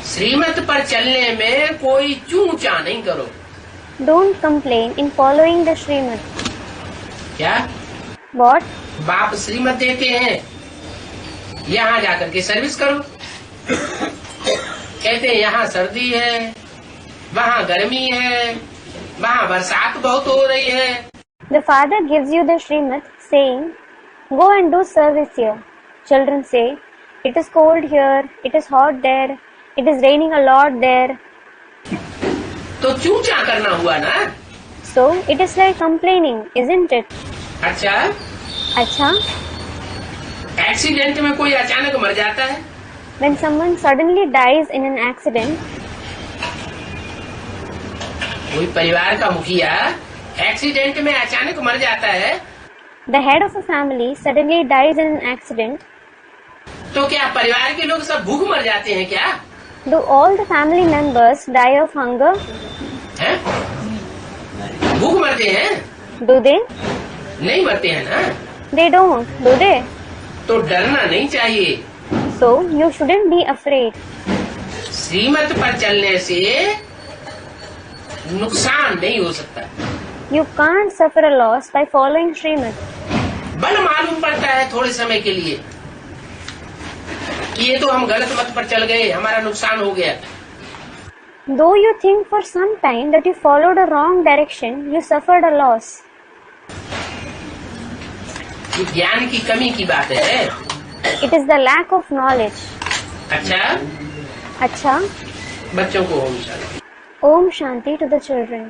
श्रीमत पर चलने में कोई चूचा नहीं करो। Don't complain in following the Srimad. क्या What? बाप श्रीमत देते हैं, यहाँ जाकर के सर्विस करो। कहते हैं यहाँ सर्दी है, वहाँ गर्मी है, वहाँ बरसात बहुत हो रही है। The father gives you the Srimad, saying, "Go and do service here." Children say, "It is cold here, it is hot there, it is raining a lot there." तो चूचा करना हुआ ना। So it is like complaining, isn't it? अच्छा, Acha, accident में कोई अचानक मर जाता है, when someone suddenly dies in an accident, कोई परिवार का मुखिया एक्सीडेंट में अचानक मर जाता है, the head of a family suddenly dies in an accident, तो क्या परिवार के लोग सब भूख मर जाते हैं क्या? do all the family members die of hunger? हैं? भूख मरते हैं? Do they? नहीं मरते हैं ना। They don't, do they? तो डरना नहीं चाहिए। So you shouldn't be afraid. श्रीमत पर चलने से नुकसान नहीं हो सकता। You can't suffer a loss by following Srimad. बल मालूम पड़ता है थोड़े समय के लिए कि ये तो हम गलत मत पर चल गए, हमारा नुकसान हो गया। Though you think for some time that you followed a wrong direction, you suffered a loss. ये ज्ञान की कमी की बात है। It is the lack of knowledge. अच्छा, Acha, बच्चों को home Shanti. Om Shanti to the children.